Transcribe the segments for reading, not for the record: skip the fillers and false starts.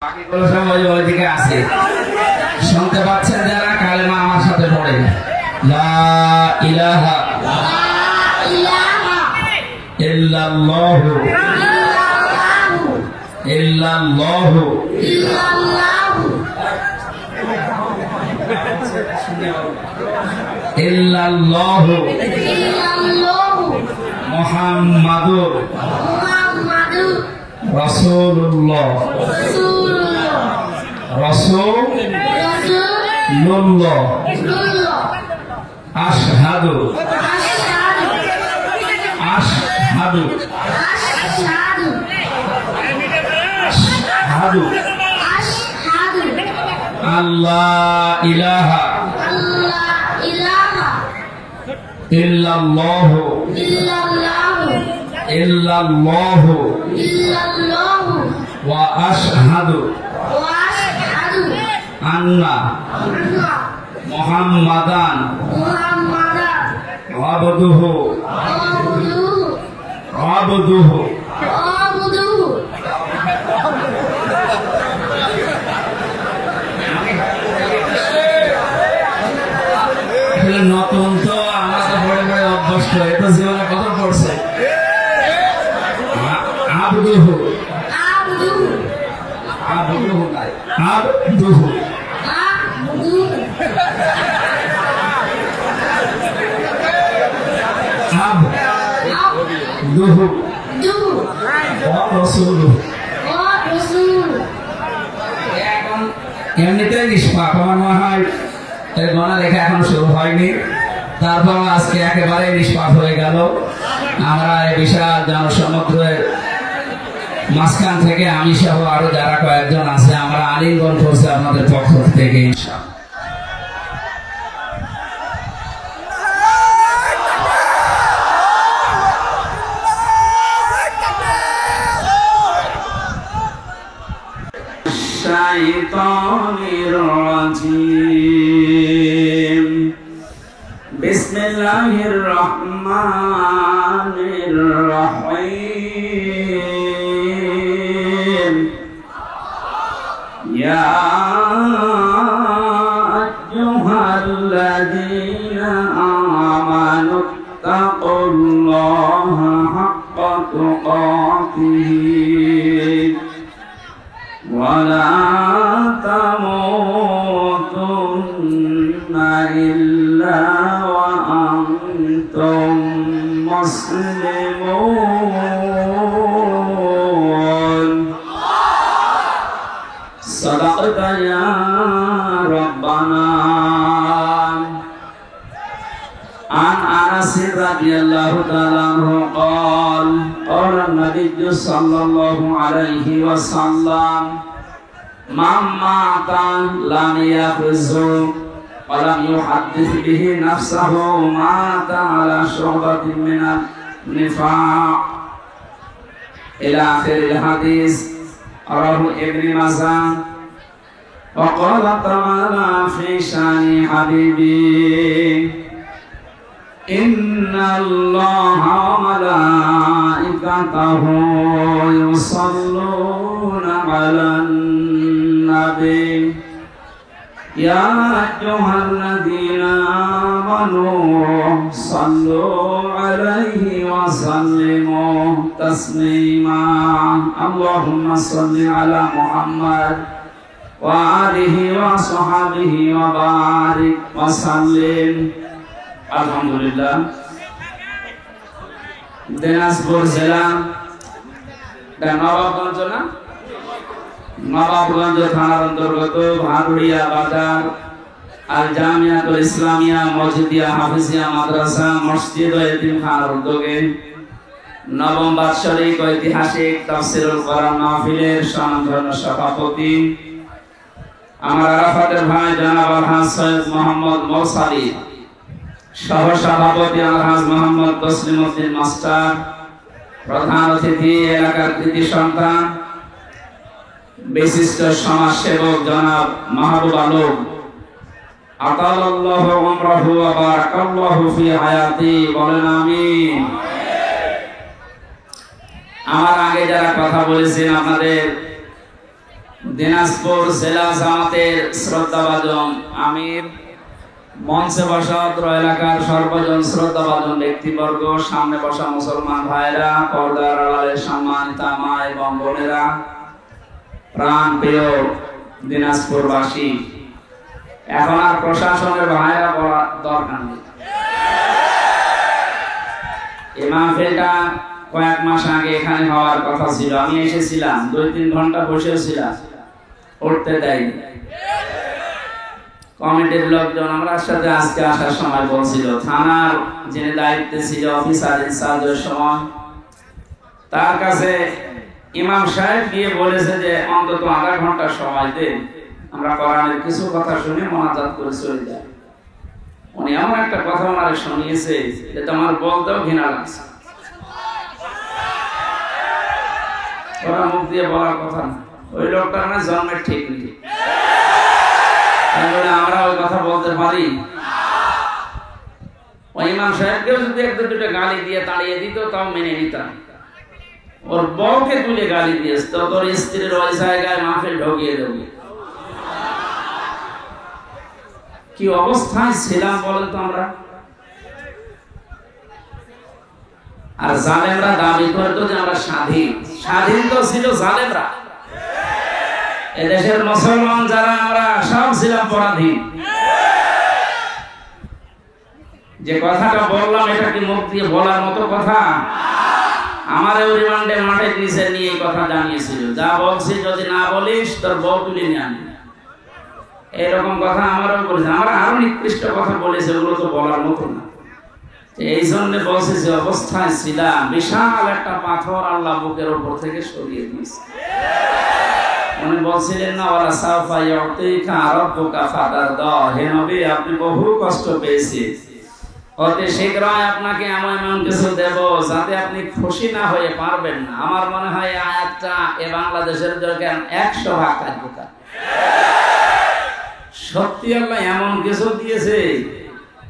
বাকিগুলো সব ওইদিকে আছে। শুনতে পাচ্ছেন যারা, কালেমা আমার সাথে পড়েন। লা ইলাহা ইল্লাল্লাহু ইল্লাল্লাহু ইল্লাল্লাহু মুহাম্মাদুর রাসূলুল্লাহ রাসূলুল্লাহ আশহাদু আশহাদু আশহাদু আল্লাহ ইলাহা ইল্লাল্লাহু ইল্লাল্লাহু ওয়া আশহাদু আন্না মুহাম্মাদান আবদুহু নতুন তো আমরা তো পড়ে পড়ে অভ্যস্ত, এটা জীবনে কত পড়ছে। আবদুহু আবদুহু আবদুহু আবদুহু ওয়া রাসূলুহু। এখন এমনিতেই নিষ্পাপ, আমার মনে হয় এই গণা লেখা এখন শুরু হয়নি, তারপর আজকে একেবারে নিষ্পাপ হয়ে গেল। আমরা এই বিশাল জনসমুদ্রের মাঝখান থেকে আমি সহ আরো যারা কয়েকজন আছে, আমরা আলিঙ্গন করছি আপনাদের পক্ষ থেকে ইনশাআল্লাহ। শাইতানির রাজিম। বিসমিল্লাহির রহমানির রহিম। ইয়া আইয়ুহাল্লাযীনা আমানু তাকুল্লাহা হাক্কা তুকাতিহি ওয়া লা তামুতুন্না ইল্লা ওয়া আনতুম মুসলিমুন। সাদাকতা ইয়া রাব্বানা। عن أنس رضي الله تعالى عنه قال قال النبي صلى الله عليه وسلم من مات لم يخزه ولم يحدث به نفسه مات على شعبة من النفاق إلى آخر الحديث. رواه ابن ماجه. وقال تعالى في شأن حبيبي إن الله وملائكته يصلون على النبي يا أيها الذين آمنوا صلوا عليه وسلموا تسليما. اللهم صل على محمد وآله وصحبه وبارك وسلم. আলহামদুলিল্লাহ। দিনাজপুর জেলা নবাবগঞ্জ নবাবগঞ্জ থানার অন্তর্গত ভাদুড়িয়া বাজার আল জামিয়াতুল ইসলামিয়া মসজিদিয়া হাফিজিয়া মাদ্রাসা মসজিদ ও এতিমখানার উদ্যোগে নবম বাৎসরিক ঐতিহাসিক তাফসীরুল কোরআন মাহফিলের সম্মানিত সভাপতি আমার আরাফাতের ভাই জনাব আলহাজ সৈয়দ মোহাম্মদ মৌসালী, সহ সভাপতি আলহাজ মোহাম্মদ তসলিম উদ্দিন মাস্টার, প্রধান অতিথি এলাকার কৃতি সন্তান বিশিষ্ট সমাজসেবক জনাব মাহবুব আলম, আতালাল্লাহু উমরাহু ওয়া বারাকাল্লাহু ফি হায়াতি, বলেন আমিন। আমার আগে যারা কথা বলেছেন আপনাদের দিনাজপুর জেলা জামাতের শ্রদ্ধাভাজন আমির, মঞ্চে বসা অত্র এলাকার সর্বজন শ্রদ্ধাভাজন ব্যক্তিবর্গ, সামনে বসা মুসলমান ভাইরা, পর্দার আড়ালের সম্মানিতা মা এবং বোনেরা, প্রাণ প্রিয় দিনাজপুরবাসী, এখন আর প্রশাসনের ভাইরা বলার দরকার নেই। এই মাহফিলটা কয়েক মাস আগে এখানে হওয়ার কথা ছিল, আমি এসেছিলাম, 2-3 ঘন্টা বসেছিলাম, উঠতে দেয়নি। কমিটির লোকজন আমার সাথে আজকে আসার সময় বলছিল, থানার যিনি দায়িত্বে ছিল অফিসার ইনচার্জের সময়, তার কাছে ইমাম সাহেব গিয়ে বলেছে যে অন্তত আধা ঘন্টা সময় দেন, আমরা কোরআনের কিছু কথা শুনে মোনাজাত করে চলে যাই। উনি এমন একটা কথা ওনারে শুনিয়েছে যে তোমার বলতেও ঘৃণা লাগছে। ওরা মুখ দিয়ে বলার কথা না, ওই লোকটার না জন্মের ঠিক নেই, আমরা ওই কথা বলতে পারি? ওই ইমাম সাহেবকেও যদি 1-2টা গালি দিয়ে তাড়িয়ে দিত তাও মেনে নিতাম। ওর বউকে তুলে গালি দিয়েছে, তো তোর স্ত্রীর ওই জায়গায় মাহফিল ঢুকিয়ে দেবে। কি অবস্থায় ছিলাম বলেন তো আমরা? আর জালেমরা দাবি করতো যে আমরা স্বাধীন। স্বাধীন তো ছিল জালেমরা। এদেশের মুসলমান যারা আমরা সব ছিলাম পরাধীন। যে কথাটা বললাম এটা কি মুখ দিয়ে বলার মতো কথা? আমারে রিমান্ডে মাঠে নিচে নিয়ে এই কথা জানিয়েছিল, যা বলছি যদি না বলিস তোর বউ তুলে নিয়ে আনবি, এরকম কথা আমারও বলেছে। আমরা আরো নিকৃষ্ট কথা বলেছে, ওগুলো তো বলার মতো না। এই জন্য বলছে যে অবস্থায় ছিলাম, বিশাল একটা পাথর আল্লাহ বুকের উপর থেকে সরিয়ে দিয়েছে। উনি বলছিলেন না, ওয়ালা সাফা ইউতিকা রাব্বুকা ফাতারদা, হে নবী আপনি বহু কষ্ট পেয়েছেন, অতি শীঘ্রই আপনাকে এমন কিছু দেব যাতে আপনি খুশি না হয়ে পারবেন না। আমার মনে হয় এই আয়াতটা এ বাংলাদেশের জন্য 100 ভাগ কার্যকর। সত্যি আল্লাহ এমন কিছু দিয়েছে,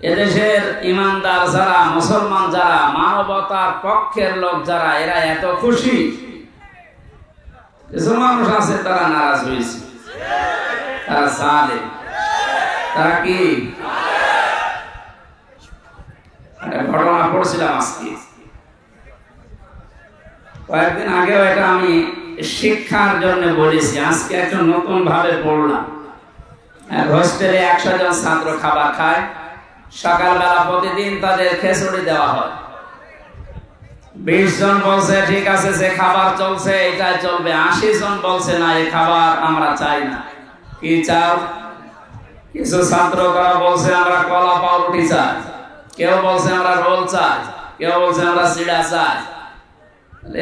এদেশের ইমানদার যারা, মুসলমান যারা, মানবতার পক্ষের লোক যারা, এরা এত খুশি। কিছু মানুষ আছে তারা নারাজ হয়েছে, তারা জালেম, তারা কি ঘটনা পড়ছিলাম আজকে, কয়েকদিন আগেও এটা আমি শিক্ষার জন্য বলেছি, আজকে একটা নতুন ভাবে পড়লাম। হোস্টেলে 100 জন ছাত্র খাবার খায়, সকালবেলা প্রতিদিন তাদের খিচুড়ি দেওয়া হয়। 20 জন বলছে ঠিক আছে, যে খাবার চলছে এটাই চলবে। 80 জন বলছে না, এই খাবার আমরা চাই না। কি চাও? কিছু ছাত্ররা বলছে আমরা কলা পাউরুটি চাই, কেউ বলছে আমরা রোল চাই, কেউ বলছে আমরা সিড়া চাই।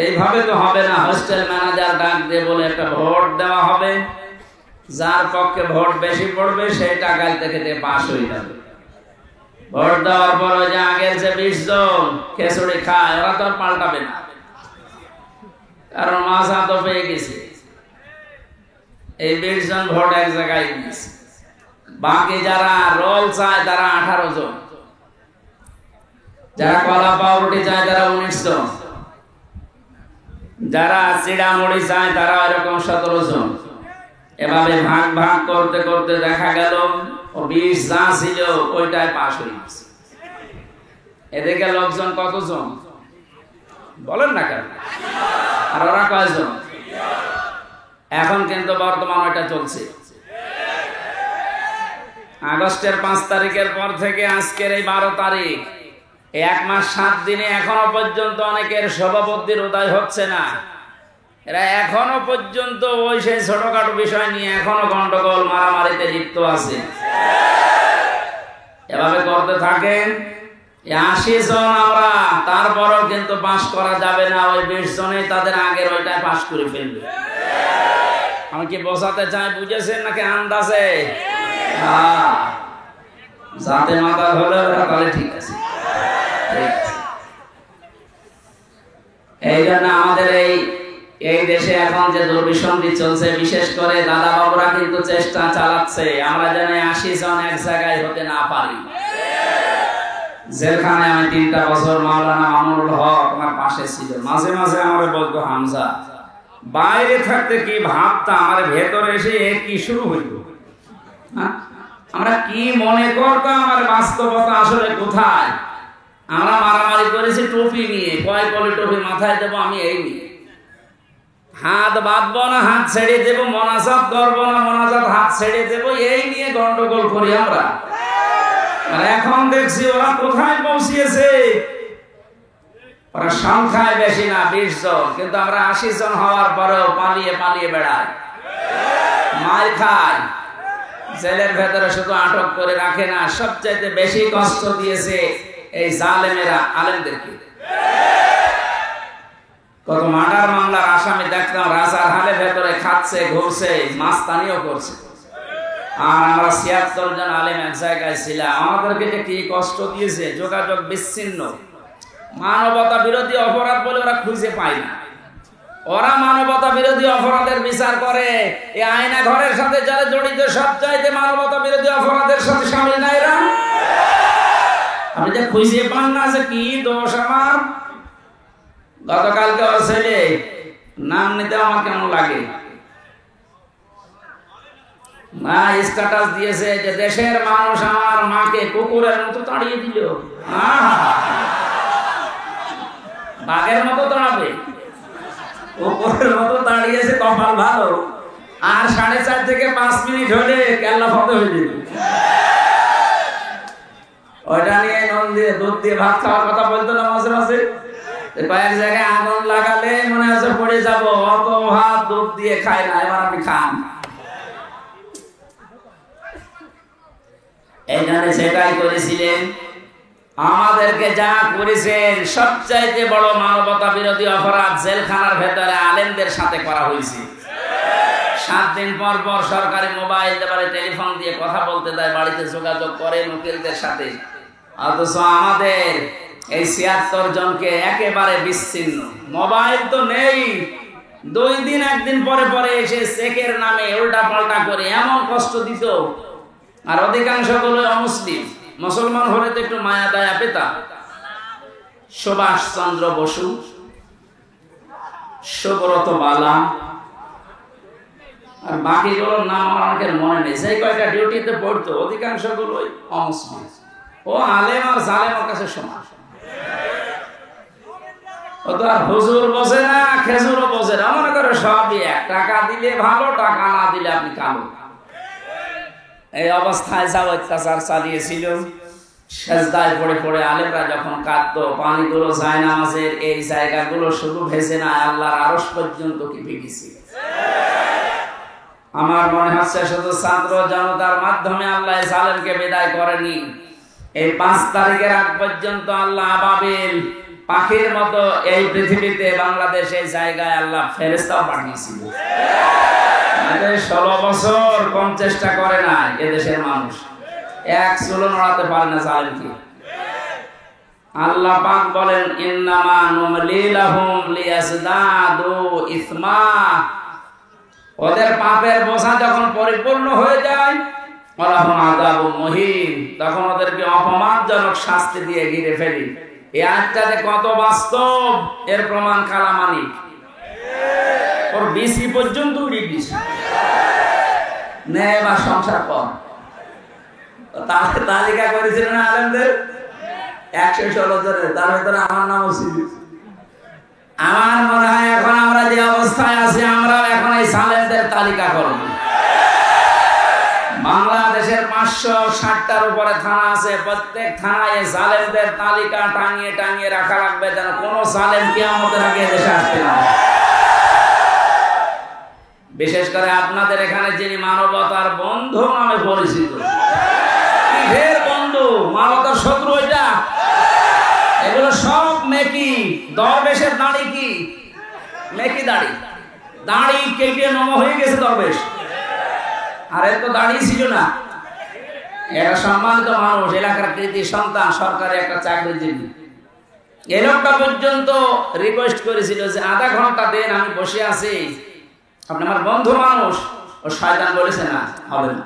এইভাবে তো হবে না। হোস্টেল ম্যানেজার ডাক দিয়ে বলে একটা ভোট দেওয়া হবে, যার পক্ষে ভোট বেশি পড়বে সেই টাকায় থেকে পাস হয়ে যাবে। ভোট দেওয়ার পর ওই যে আগের যে 20 জন খিচুড়ি খায়, ওরা তো আর পাল্টাবে না, কারণ মাজা তো পেয়ে গেছে। এই 20 জন ভোট এক জায়গায় দিয়েছে। বাকি যারা রোল চায় তারা 18 জন, যারা কলা পাউরুটি চায় তারা 19 জন, যারা চিড়া মুড়ি চায় তারা এরকম 17 জন। এভাবে ভাগ ভাগ করতে করতে দেখা গেল 20 যা ছিল ওইটাই পাস হয়ে গেছে। এদিকে লোকজন কতজন বলেন না কেন? আর ওরা কয়জন? এখন কিন্তু বর্তমান ওইটা চলছে। আগস্টের 5 তারিখের পর থেকে আজকের এই 12 তারিখ, 1 মাস 7 দিনে এখনো পর্যন্ত অনেকের সভাপতির উদয় হচ্ছে না। এরা এখনো পর্যন্ত ওই সেই ছোটখাটো বিষয় নিয়ে এখনো গন্ডগোল মারামারিতে লিপ্ত আছে। এভাবে করতে থাকেন 80 জন আমরা, তারপরেও কিন্তু পাস করা যাবে না। ওই 20 জনেই তাদের আগের ওইটাই পাস করে ফেলবে। আমি কি বোঝাতে চাই বুঝেছেন নাকি আন্দাজে? যাতে মাথা হলে ওরা তাহলে ঠিক আছে। এই জন্য আমাদের এই দেশে এখন যে দুর্বিসন্ধি চলছে, বিশেষ করে দাদা বাবুরা কিন্তু চেষ্টা চালাচ্ছে আমরা যেন 80 জন এক জায়গায় হতে না পারি। যেখানে আমি 3টা বছর মাওলানা মামুনুল হক আমার পাশে ছিল, মাঝে মাঝে আমার বলতো হামজা বাইরে থাকতে কি ভাবতাম, আর ভেতরে এসে কি শুরু হইল। আমরা কি মনে করতাম আর বাস্তবতা আসলে কোথায়। আমরা মারামারি করেছি টুপি নিয়ে, কয় কলি টুপি মাথায় দেবো আমি এই নিয়ে, হাত বাঁধবো না হাত ছেড়ে দেবো, মোনাজাত করবো না মোনাজাত হাত ছেড়ে দেবো, এই নিয়ে গন্ডগোল করি আমরা। আর এখন দেখছি ওরা কোথায় পৌঁছিয়েছে। ওরা সংখ্যায় বেশি না 20 জন, কিন্তু আমরা 80 জন হওয়ার পরেও পালিয়ে পালিয়ে বেড়াই, মার খাই। জেলের ভেতরে শুধু আটক করে রাখে না, সবচাইতে বেশি কষ্ট দিয়েছে এই জালেমেরা আলেমদেরকে। কত মার্ডার মামলার আসামি দেখতাম রাজার হালে ভেতরে খাচ্ছে, ঘুরছে, মাস্তানিও করছে। আর আমরা 76 জন আলেম এক জায়গায় ছিলাম, আমাদেরকে যে কি কষ্ট দিয়েছে। যোগাযোগ বিচ্ছিন্ন, মানবতা বিরোধী অপরাধ বলে ওরা খুঁজে পায় না। ওরা মানবতা বিরোধী অপরাধের বিচার করে, এই আয়না ঘরের সাথে যারা জড়িত সব চাইতে মানবতা বিরোধী অপরাধের সাথে সামিল না এরা। আপনি যে খুঁজে পান না যে কি দোষ আমার। গতকালকে ওর ছেলে নাম নিতে আমার কেমন লাগে না, স্ট্যাটাস দিয়েছে যে দেশের মানুষ আমার মাকে কুকুরের মতো তাড়িয়ে দিল। বাঘের মতো তাড়াবে, কুকুরের মতো তাড়িয়েছে, কপাল ভালো। আর 4.5 থেকে 5 মিনিট হলে কেল্লা ফতে হয়ে যেত। ওইটা নিয়ে নুন দিয়ে দুধ দিয়ে ভাত খাওয়ার কথা বলতো না মাঝে মাঝে। কয়েক জায়গায় আগুন লাগালে মনে হচ্ছে পড়ে যাব, অত ভাত দুধ দিয়ে খাই না, এবার আপনি খান। এই জন্য সেটাই করেছিলেন। আমাদেরকে যা করেছেন সবচাইতে বড় মানবতা বিরোধী অপরাধ জেলখানার ভেতরে আলেমদের সাথে করা হয়েছে। 7 দিন পর পর সরকারি মোবাইল দেবারে টেলিফোন দিয়ে কথা বলতে দেয়, বাড়িতে যোগাযোগ করে উকিলদের সাথে। অথচ আমাদের এই 76 জনকে একেবারে বিচ্ছিন্ন, মোবাইল তো নেই। 2 দিন 1 দিন পরে পরে এসে চেকের নামে উল্টা পাল্টা করে এমন কষ্ট দিত। আর অধিকাংশ গুলো অমুসলিম, মুসলমান হলে তো একটু মায়া দয়া পেতাম। সুভাষ চন্দ্র বসু, সুব্রত বালা, আর বাকিগুলোর নাম আমার অনেকের মনে নেই। সেই কয়েকটা ডিউটিতে পড়তো, অধিকাংশ গুলোই অমুসলিম। ও আলেম আর জালেমের কাছে সমান। ও তো আর হুজুর বোঝে না, খেজুরও বোঝে না, মনে করে সবই এক। টাকা দিলে ভালো, টাকা না দিলে আপনি কালো। এই অবস্থায় যা অত্যাচার চালিয়েছিল, সেজদায় পড়ে পড়ে আলেমরা যখন কাঁদতো, পানিগুলো যায় নামাজের এই জায়গাগুলো শুধু ভেসে না, আল্লাহর আরশ পর্যন্ত কি ভেগেছে। আমার মনে হচ্ছে শুধু ছাত্র জনতার মাধ্যমে আল্লাহ জালেমকে বিদায় করেনি। এই 5 তারিখের আগ পর্যন্ত আল্লাহ আবাবিল পাখির মতো এই পৃথিবীতে বাংলাদেশের জায়গায় আল্লাহ ফেরেশতাও পাঠিয়েছিল। 16 বছর কম চেষ্টা করে না এদেশের মানুষ, এক চুলো নড়াতে পারে না জালেমকে। আল্লাহ পাক বলেন, ইন্নামা নুমলি লাহুম লিয়াজদাদু ইসমা। ওদের পাপের বোঝা যখন পরিপূর্ণ হয়ে যায়, ওয়ালাহুম আযাবুম মুহিন, তখন ওদেরকে অপমানজনক শাস্তি দিয়ে ঘিরে ফেলি। এই আয়াতটাতে কত বাস্তব এর প্রমাণ কালামানি। ওর বিসি পর্যন্ত উড়ে গেছে, নেয় বা সংসার কর। তালিকা করেছিলেন আলেমদের 116 জনের, তার ভিতরে আমার নামও ছিল। আমার মনে হয় এখন আমরা যে অবস্থায় আছি, আমরা এখন এই সালেমদের তালিকা করব। বাংলাদেশের 560টার উপরে থানা আছে, প্রত্যেক থানায় জালেমদের তালিকা টাঙিয়ে টাঙিয়ে রাখা লাগবে, যেন কোন জালেম কিয়ামতের আগে দেশে আসতে না। বিশেষ করে আপনাদের এখানে যিনি মানবতার বন্ধু নামে পরিচিত, ঢের বন্ধু, মানবতার শত্রু এটা। এগুলো সব মেকি। দরবেশের দাড়ি কি মেকি দাড়ি, দাড়ি কেটে নম হয়ে গেছে দরবেশ। আর এত দাড়ি ছিল না। এটা সম্মানিত মানুষ, এলাকার কৃতি সন্তান, সরকারি একটা চাকরিজীবী। এই লোকটা পর্যন্ত রিকোয়েস্ট করেছিল যে আধা ঘন্টা দেন, আমি বসে আছি, আপনি আমার বন্ধু মানুষ। ও শয়তান বলেছে না, হবে না,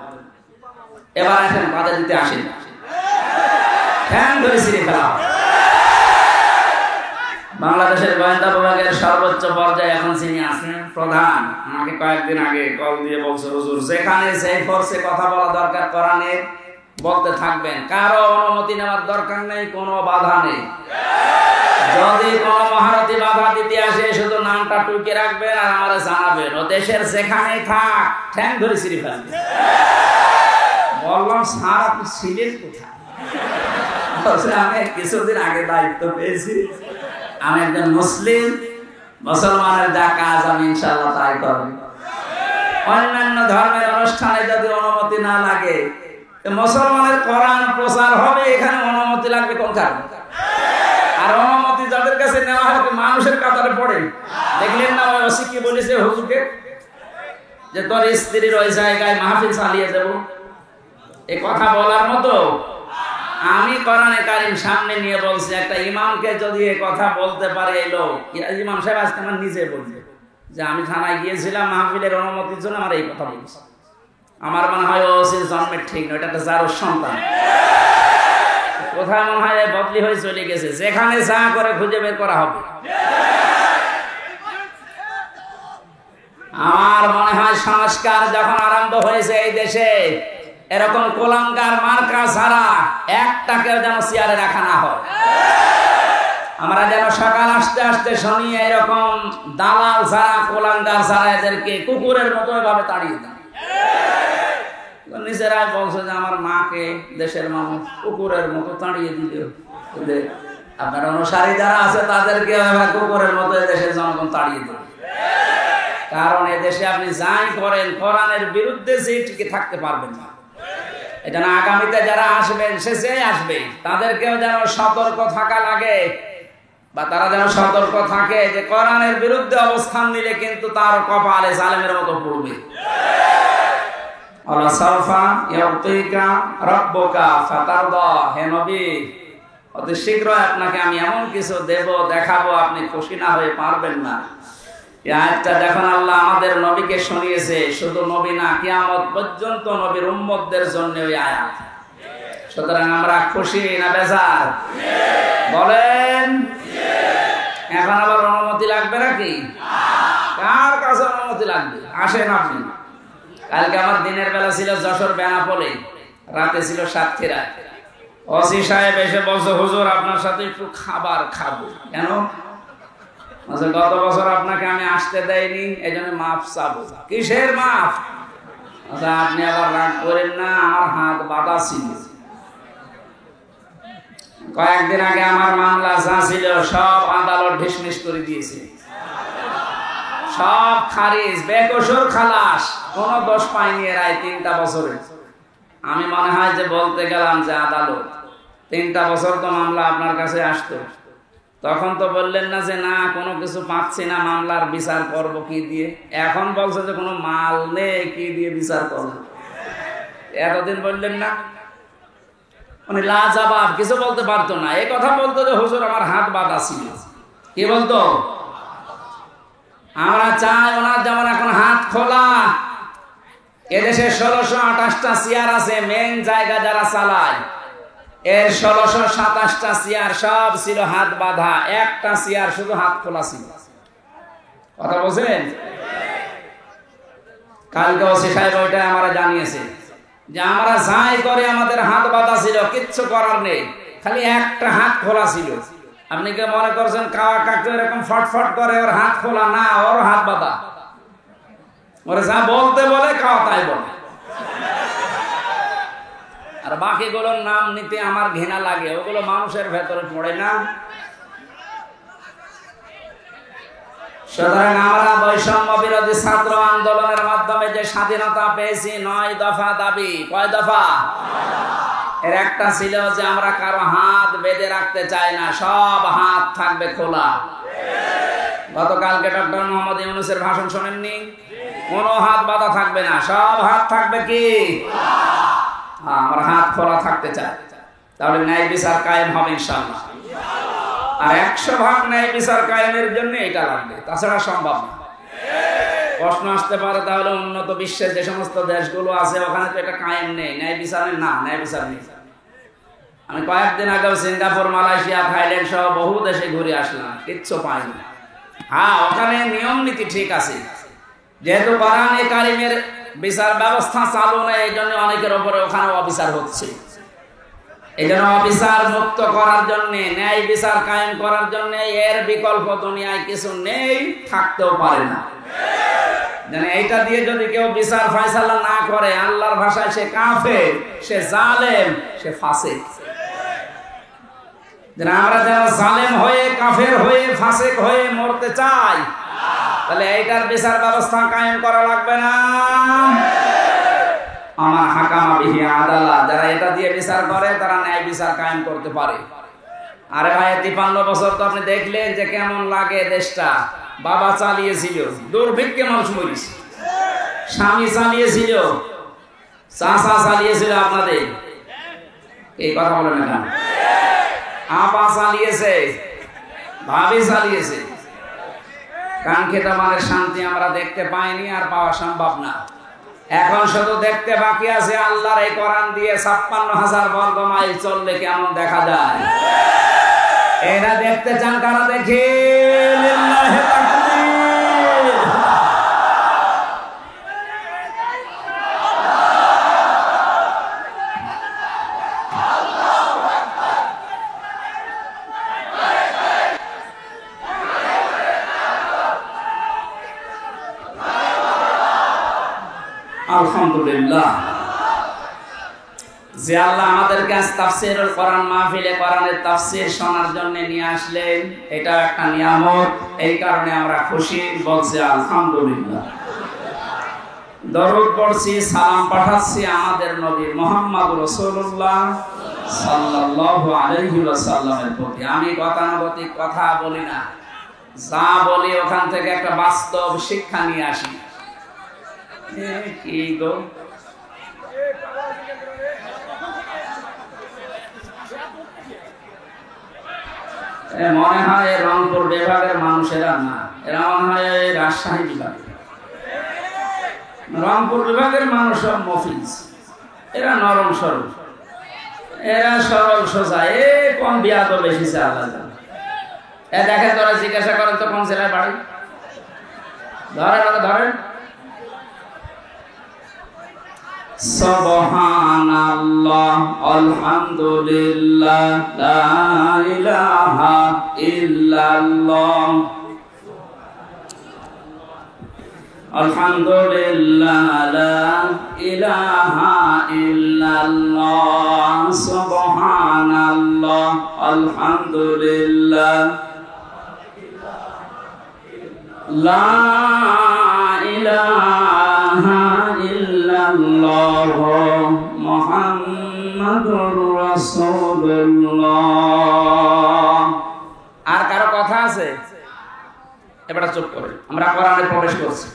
এবার এখন বাধা দিতে আসেন, ফ্যান ধরে ছিঁড়ে ফেলা। বাংলাদেশের গোয়েন্দা বিভাগের সর্বোচ্চ পর্যায়ে এখন যিনি আছেন প্রধান, আমাকে কয়েকদিন আগে কল দিয়ে বলছে, হুজুর যেখানে সেই ফোর্সে কথা বলা দরকার কোরআনের বলতে থাকবেন, কারো অনুমতি নেওয়ার দরকার নেই, কোনো বাধা নেই। যদি কোনো মহারথী বাধা দিতে আসে শুধু নামটা টুকে রাখবেন আর আমারে জানাবেন, ও দেশের যেখানেই থাক ঠ্যাং ধরে ছিঁড়ে ফেলবে। বললাম স্যার আপনি ছিলেন কোথায়? আমি কিছুদিন আগে দায়িত্ব পেয়েছি, আমি একজন মুসলিম, মুসলমানের যা কাজ আমি ইনশাআল্লাহ তাই করব। অন্যান্য ধর্মের অনুষ্ঠানে যদি অনুমতি না লাগে, মুসলমানের কোরআন প্রচার হবে, এখানে অনুমতি লাগবে কোন কারণে? আর অনুমতি যাদের কাছে নেওয়া হবে মানুষের কাতারে পড়ে। দেখলেন না ওই ওসি কি বলেছে হুজুরকে, যে তোর স্ত্রীর ওই জায়গায় মাহফিল চালিয়ে দেব। এই কথা বলার মতো? আমি কোরআনে কারীম সামনে নিয়ে বলছি, একটা ইমামকে যদি এই কথা বলতে পারে এই লোক, ইমাম সাহেব আজকে আমার নিজে বলছে যে আমি থানায় গিয়েছিলাম মাহফিলের অনুমতির জন্য, আমার এই কথা বলছে। আমার মনে হয় ওসির জন্মের ঠিক নয়, এটা একটা জারোর সন্তান। কোথায় মনে হয় বদলি হয়ে চলে গেছে, যেখানে যা করে খুঁজে বের করা হবে। আমার মনে হয় সংস্কার যখন আরম্ভ হয়েছে এই দেশে, এরকম কোলাঙ্গার মার্কা ছাড়া একটাকেও যেন চেয়ারে রাখা না হয়। আমরা যেন সকাল আসতে আসতে শুনি এরকম দালাল ছাড়া, কোলাঙ্গার ছাড়া এদেরকে কুকুরের মতো এভাবে তাড়িয়ে দেয়। নিজেরাই বলছে যে আমার মাকে দেশের মানুষ কুকুরের মতো তাড়িয়ে দিল। আপনার অনুসারী যারা আছে তাদেরকে কুকুরের মতো দেশের জনগণ তাড়িয়ে দিল। কারণ এদেশে আপনি যাই করেন কোরআনের বিরুদ্ধে যে টিকে থাকতে পারবেন না। এটা না, আগামীতে যারা আসবেন শেষে আসবে, তাদেরকেও যেন সতর্ক থাকা লাগে, বা তারা যেন সতর্ক থাকে যে কোরআনের বিরুদ্ধে অবস্থান নিলে কিন্তু তার কপালে জালেমের মতো পড়বে। আল্লাহ সারফা ইয়াতিকা রাব্বুকা ফাতারদা, হে নবী অতি শীঘ্রই আপনাকে আমি এমন কিছু দেব, দেখাবো, আপনি খুশি না হয়ে পারবেন না। এই আয়াতটা যখন আল্লাহ আমাদের নবীকে শুনিয়েছে, শুধু নবী না, কিয়ামত পর্যন্ত নবীর উম্মতদের জন্য ওই আয়াত। সুতরাং আমরা খুশি না বেজার? বলেন। এখন আবার অনুমতি লাগবে নাকি? কার কাছে অনুমতি লাগবে? আসেন আপনি। কালকে আমার দিনের বেলা ছিল যশোর বেনাপোলে, রাতে ছিল সাতক্ষীরায়। ওসি সাহেব এসে বলছে, হুজুর আপনার সাথে একটু খাবার খাবো। কেন? গত বছর আপনাকে আমি আসতে দেয়নি, এই জন্য মাফ চাবো। কিসের মাফ? আপনি আবার রাগ করেন না, আমার হাত বাঁধা ছিল। কয়েকদিন আগে আমার মামলা যা ছিল সব আদালত ডিসমিস করে দিয়েছে, সব খারিজ, বেকসুর খালাস, কোন দোষ পাইনি এরা 3টা বছরে। আমি মনে হয় যে বলতে গেলাম যে আদালত 3টা বছর তো মামলা আপনার কাছে আসতো, তখন তো বললেন না যে না কোনো কিছু পাচ্ছি না, মামলার বিচার করব কি দিয়ে। এখন বলছে যে কোনো মাল নেই, কি দিয়ে বিচার করবো। এতদিন বললেন না, মানে লাজবাব, কিছু বলতে পারতো না। এই কথা বলতো যে হুজুর আমার হাত বাঁধা ছিল। কি বলতো? আমরা চাই ওনার যেমন এখন হাত খোলা। এদেশে 1628টা চেয়ার আছে, মেন জায়গা যারা চালায়, এর 1627টা চেয়ার সব ছিল হাত বাঁধা, একটা চেয়ার শুধু হাত খোলা ছিল। কথা বলছেন? কালকে ওসি সাহেব ওইটাই আমরা জানিয়েছে যে আমরা যাই করে আমাদের হাত বাঁধা ছিল, কিচ্ছু করার নেই, খালি একটা হাত খোলা ছিল। আপনি কি মনে করছেন কাওয়া কাকু এরকম ফটফট করে ওর হাত খোলা? না, ওর হাত বাঁধা। ওরা যা বলতে বলে কাওয়া তাই বলে। আর বাকিগুলোর নাম নিতে আমার ঘৃণা লাগে, ওগুলো মানুষের ভেতরে পড়ে না। সুতরাং আমরা বৈষম্য বিরোধী ছাত্র আন্দোলনের মাধ্যমে যে স্বাধীনতা পেয়েছি, 9 দফা দাবি। কয় দফা? এর একটা ছিল যে আমরা কারো হাত বেঁধে রাখতে চাই না, সব হাত থাকবে খোলা। গতকালকে ডক্টর মোহাম্মদ ইউনূসের ভাষণ শোনেননি? কোনো হাত বাঁধা থাকবে না, সব হাত থাকবে কি? আমরা হাত খোলা থাকতে চাই, তাহলে ন্যায় বিচার কায়েম হবে ইনশাআল্লাহ। আর 100% ন্যায় বিচার কায়েমের জন্য এটা লাগবে, তাছাড়া সম্ভব না। প্রশ্ন আসতে পারে তাহলে উন্নত বিশ্বের যে সমস্ত দেশগুলো আছে ওখানে তো এটা কায়েম নেই, ন্যায় বিচার না, ন্যায় বিচার নেই। আমি কয়েকদিন আগেও সিঙ্গাপুর, মালয়েশিয়া, থাইল্যান্ড সহ বহু দেশে ঘুরে আসলাম, কিচ্ছু পাইনি। হ্যাঁ, ওখানে নিয়ম নীতি ঠিক আছে, যেহেতু কোরআনে কারিমের বিচার ব্যবস্থা চালু নেই, এই জন্য অনেকের ওপরে ওখানে অবিচার হচ্ছে। এই জন্য অবিচার মুক্ত করার জন্য, ন্যায় বিচার কায়েম করার জন্য এর বিকল্প দুনিয়ায় কিছু নেই, থাকতেও পারে না। এইটা দিয়ে যদি কেউ বিচার ফয়সালা না করে, আল্লাহর ভাষায় সে কাফের, সে জালেম, সে ফাসিক। আমরা যারা জালেম হয়ে, কাফের হয়ে, ফাসিক হয়ে মরতে চাই, তাহলে এইটার বিচার ব্যবস্থা কায়েম করা লাগবে না? আমার হাকামা বিহি আদালা, যারা এটা দিয়ে বিচার করে তারা ন্যায় বিচার কায়েম করতে পারে। আরে ভাই, 53 বছর তো আপনি দেখলেন যে কেমন লাগে দেশটা। বাবা চালিয়েছিল, দুর্ভিক্ষে মানুষ মরিস, স্বামী চালিয়েছিল, চাচা চালিয়েছিল, আপনাদের এই কথা বলেন না, আপা চালিয়েছে, ভাবি চালিয়েছে। কাঙ্ক্ষিত মানের শান্তি আমরা দেখতে পাইনি, আর পাওয়া সম্ভব না। এখন শুধু দেখতে বাকি আছে আল্লাহর এই কোরআন দিয়ে 56,000 বর্গ মাইল চললে কেমন দেখা যায়। এরা দেখতে চান, কারা দেখে? লিল্লাহি তাকবীর। আলহামদুলিল্লাহ, যে আল্লাহ আমাদেরকে আজ তাফসীরুল কোরআন মাহফিলে কোরআনের তাফসীর শোনার জন্য নিয়ে আসলেন, এটা একটা নিয়ামত। এই কারণে আমরা খুশি, বলছি আলহামদুলিল্লাহ। দরুদ পড়ছি, সালাম পাঠাচ্ছি আমাদের নবী মুহাম্মদ রাসূলুল্লাহ সাল্লাল্লাহু আলাইহি ওয়াসাল্লামের প্রতি। আমি গতানুগতিক কথা বলি না, যা বলি ওখান থেকে একটা বাস্তব শিক্ষা নিয়ে আসি। কি গো, মনে হয় রংপুর বিভাগের মানুষেরা না, এরা মনে হয় রাজশাহী বিভাগ। রংপুর বিভাগের মানুষ সব মফিজ, এরা নরম সরল, এরা সরল সোজা। কোন বিয়া তো বেশি আল্লাহ জানে। দেখেন, তোরা জিজ্ঞাসা করেন তো কোন জেলায় বাড়ি, ধরেন সুবহানাল্লাহ, আলহামদুলিল্লাহ, লা ইলাহা ইল্লাল্লাহ, আলহামদুলিল্লাহ, লা ইলাহা ইল্লাল্লাহ, সুবহানাল্লাহ, আলহামদুলিল্লাহ, লা ইলাহা ইল্লাল্লাহ, মুহাম্মাদুর রাসূলুল্লাহ। আর কারো কথা আছে? এবারে চুপ করে, আমরা কোরআনে প্রবেশ করছি।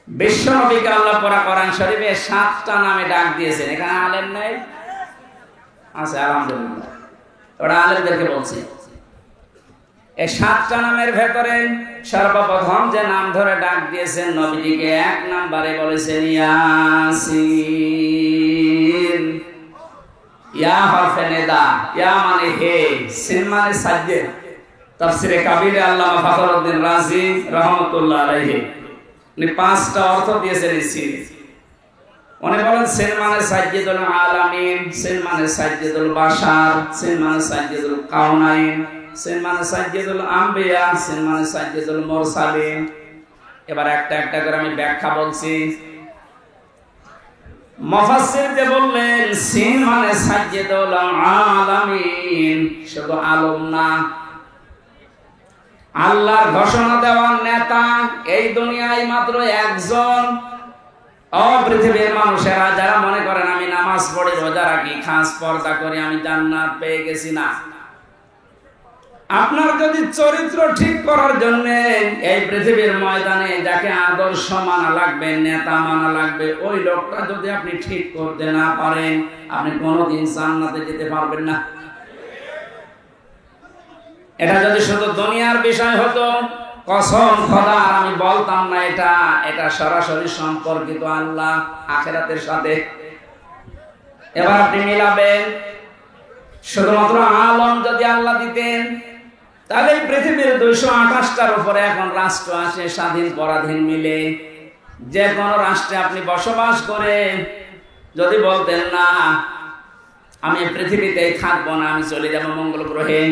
বিশ্ব নবীকে আল্লাহ পড়া কোরআন শরীফে 7টা নামে ডাক দিয়েছেন। এখানে আলেম নেই? আছে, আলহামদুলিল্লাহ। ওরা আলেমদেরকে বলছি, এই 7টা নামের ভেতরে সর্বপ্রথম যে নাম ধরে ডাক দিয়েছেন নবীজিকে, 1 নম্বরে বলেছেন ইয়াসিন। ইয়া হরফে নিদা, ইয়া মানে হে, সিন মানে সাজ্জেদ। তাফসীরে কাবীরে আল্লামা ফখরুদ্দীন রাজি রাহমাতুল্লাহ আলাইহি উনি 5টা অর্থ দিয়েছেন এই সিন। উনি বলেন সিন মানে সাজ্জেদুল আলামিন, সিন মানে সাজ্জেদুল বাশার, সিন মানে সাজ্জেদুল কাউনাইন, সিন মানে সাজ্জেদুল আম্বিয়া, সিন মানে সাজ্জেদুল মুরসালিন। এবার একটা একটা করে আমি ব্যাখ্যা বলছি। মুফাসসিরতে বললেন সিন মানে সাজ্জেদুল আলামিন, শুধু আলম না, আল্লাহর ঘোষণা দেওয়ার নেতা এই দুনিয়ায় মাত্র একজন। পৃথিবীর মানুষেরা যারা মনে করেন আমি নামাজ পড়ি, রোজা রাখি, খাস পর্দা করি, আমি জান্নাত পেয়ে গেছি, না। আপনার যদি চরিত্র ঠিক করার জন্য এই পৃথিবীর ময়দানে যাকে আদর্শ মানা লাগবে, নেতা মানা লাগবে, ওই লোকটা যদি আপনি ঠিক করতে না পারেন, আপনি কোনোদিন জান্নাতে যেতে পারবেন না। এটা যদি শুধু দুনিয়ার বিষয় হতো, কসম খোদার আমি বলতাম না এটা সরাসরি সম্পর্কিত আল্লাহ আখিরাতের সাথে। এবার আপনি মিলাবেন শুধুমাত্র আলম যদি আল্লাহ দিতেন, তাহলে পৃথিবীর 228টার উপরে এখন রাষ্ট্র আছে স্বাধীন পরাধীন মিলে। যে কোনো রাষ্ট্রে আপনি বসবাস করে যদি বলতেন না আমি পৃথিবীতেই থাকবো না, আমি চলে যাব মঙ্গল গ্রহে,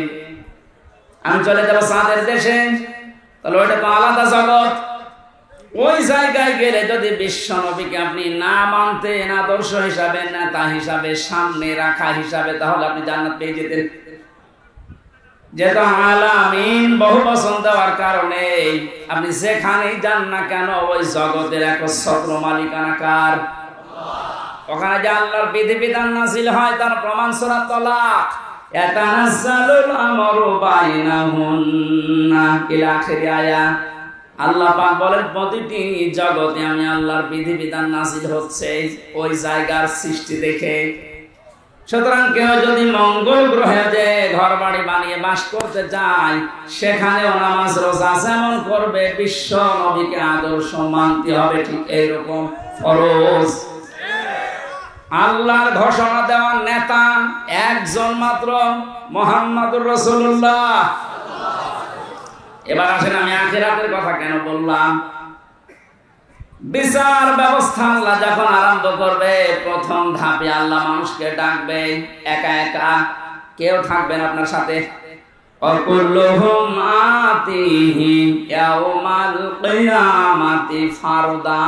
আমি চলে যাব চাঁদের দেশে, তাহলে ওইটা তো আলাদা জগৎ। ওই জায়গায় গেলে যদি বিশ্ব নবীকে আপনি না মানতেন, আদর্শ হিসাবে, নেতা হিসাবে, সামনে রাখা হিসাবে, তাহলে আপনি জান্নাত পেয়ে যেতেন। যেহেতু আলামিন বহু বচন দেওয়ার কারণে আপনি যেখানেই যান না কেন ওই জগতের একচ্ছত্র মালিকানা কার? ওখানে যে আল্লাহর বিধিবিধান নাযিল হয় তার প্রমাণ সূরা তালাক, ইয়াতানাজ্জালুল আমরু বাইনাহুন্না ইলা আখির আয়াত। আল্লাহ পাক বলেন প্রতিটি জগতে আমি আল্লাহর বিধিবিধান নাযিল হচ্ছে ওই জায়গার সৃষ্টি দেখে। সুতরাং কেউ যদি মঙ্গল গ্রহে যে ঘর বাড়ি বানিয়ে বাস করতে চায়, সেখানেও নামাজ রোজা যেমন করবে, বিশ্ব নবীকে আদর্শ মানতে হবে ঠিক এইরকম ফরজ। আল্লাহর ঘোষণা দেওয়ার নেতা একজন মাত্র, মুহাম্মাদুর রাসূলুল্লাহ। এবার আসেন আমি আখিরাতের কথা কেন বললাম। বিচার ব্যবস্থা আল্লাহ যখন আরম্ভ করবে, প্রথম ধাপে আল্লাহ মানুষকে ডাকবে একা একা, কেউ থাকবেন আপনার সাথে। অকুল্লুহুম আতিহি ইয়াউমাল কিয়ামাতি ফারদা।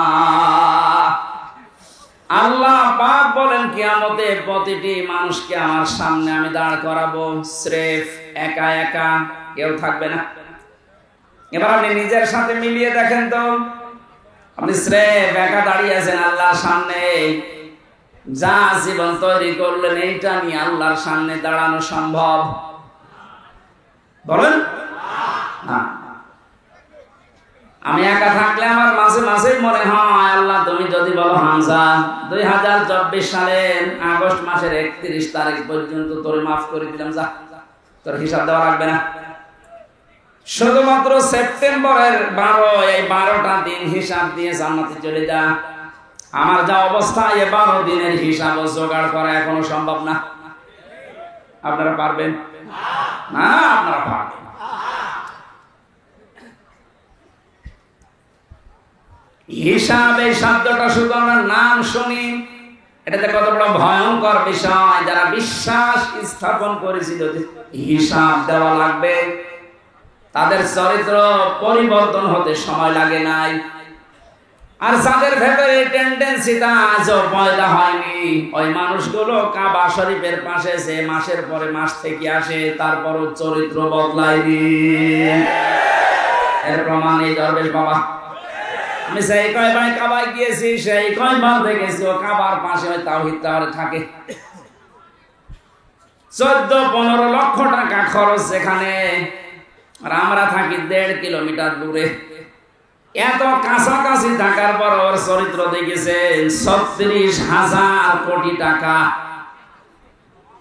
আল্লাহ পাক বলেন কিয়ামতে প্রতিটি মানুষকে আমার সামনে আমি দাঁড় করাবো, স্রেফ একা একা, কেউ থাকবে না। এবার আপনি নিজের সাথে মিলিয়ে দেখেন তো, আপনি স্রেফ একা দাঁড়িয়ে আছেন আল্লাহর সামনে, যা জীবন তৈরি করলেন এইটা নিয়ে আল্লাহর সামনে দাঁড়ানো সম্ভব? বলেন না। আমি একা থাকলে আমার মাঝে মাঝে মনে হয় আল্লাহ তুমি যদি বলো হামজা 2024 সালের আগস্ট মাসের 31 তারিখ পর্যন্ত তোরে মাফ করে দিলাম, যা তোর হিসাব দেওয়া লাগবে না। শুধুমাত্র সেপ্টেম্বরের 12, এই 12টা দিন হিসাব দিয়ে জান্নাতে চলে যা। আমার যা অবস্থা, এই 12 দিনের হিসাব জোগাড় করা এখনো সম্ভব না। আপনারা পারবেন না? আপনারা পারবেন। হিসাব এই শব্দটা শুধু আমরা নাম শুনি, এটাতে কত বড় ভয়ঙ্কর বিষয়। যারা বিশ্বাস স্থাপন করেছিল যে হিসাব দেওয়া লাগবে, তাদের চরিত্র পরিবর্তন হতে সময় লাগে নাই। আর যাদের ভেতরে টেন্ডেন্সিটা আজও পয়দা হয়নি, ওই মানুষগুলো কাবা শরীফের পাশে যে মাসের পরে মাস থেকে আসে, তারপরও চরিত্র বদলায়নি। এর প্রমাণ এই দরবেশ বাবা। আমি সেই কয়বার কাবায় গিয়েছি, সেই কয়বার দেখেছি ও কাবার পাশে ওই তাওহীদ টাওয়ারে থাকে। 14-15 লক্ষ টাকা খরচ সেখানে, আর আমরা থাকি 1.5 কিলোমিটার দূরে। এত কাছাকাছি থাকার পর ওর চরিত্র দেখেছেন 36,000 কোটি টাকা।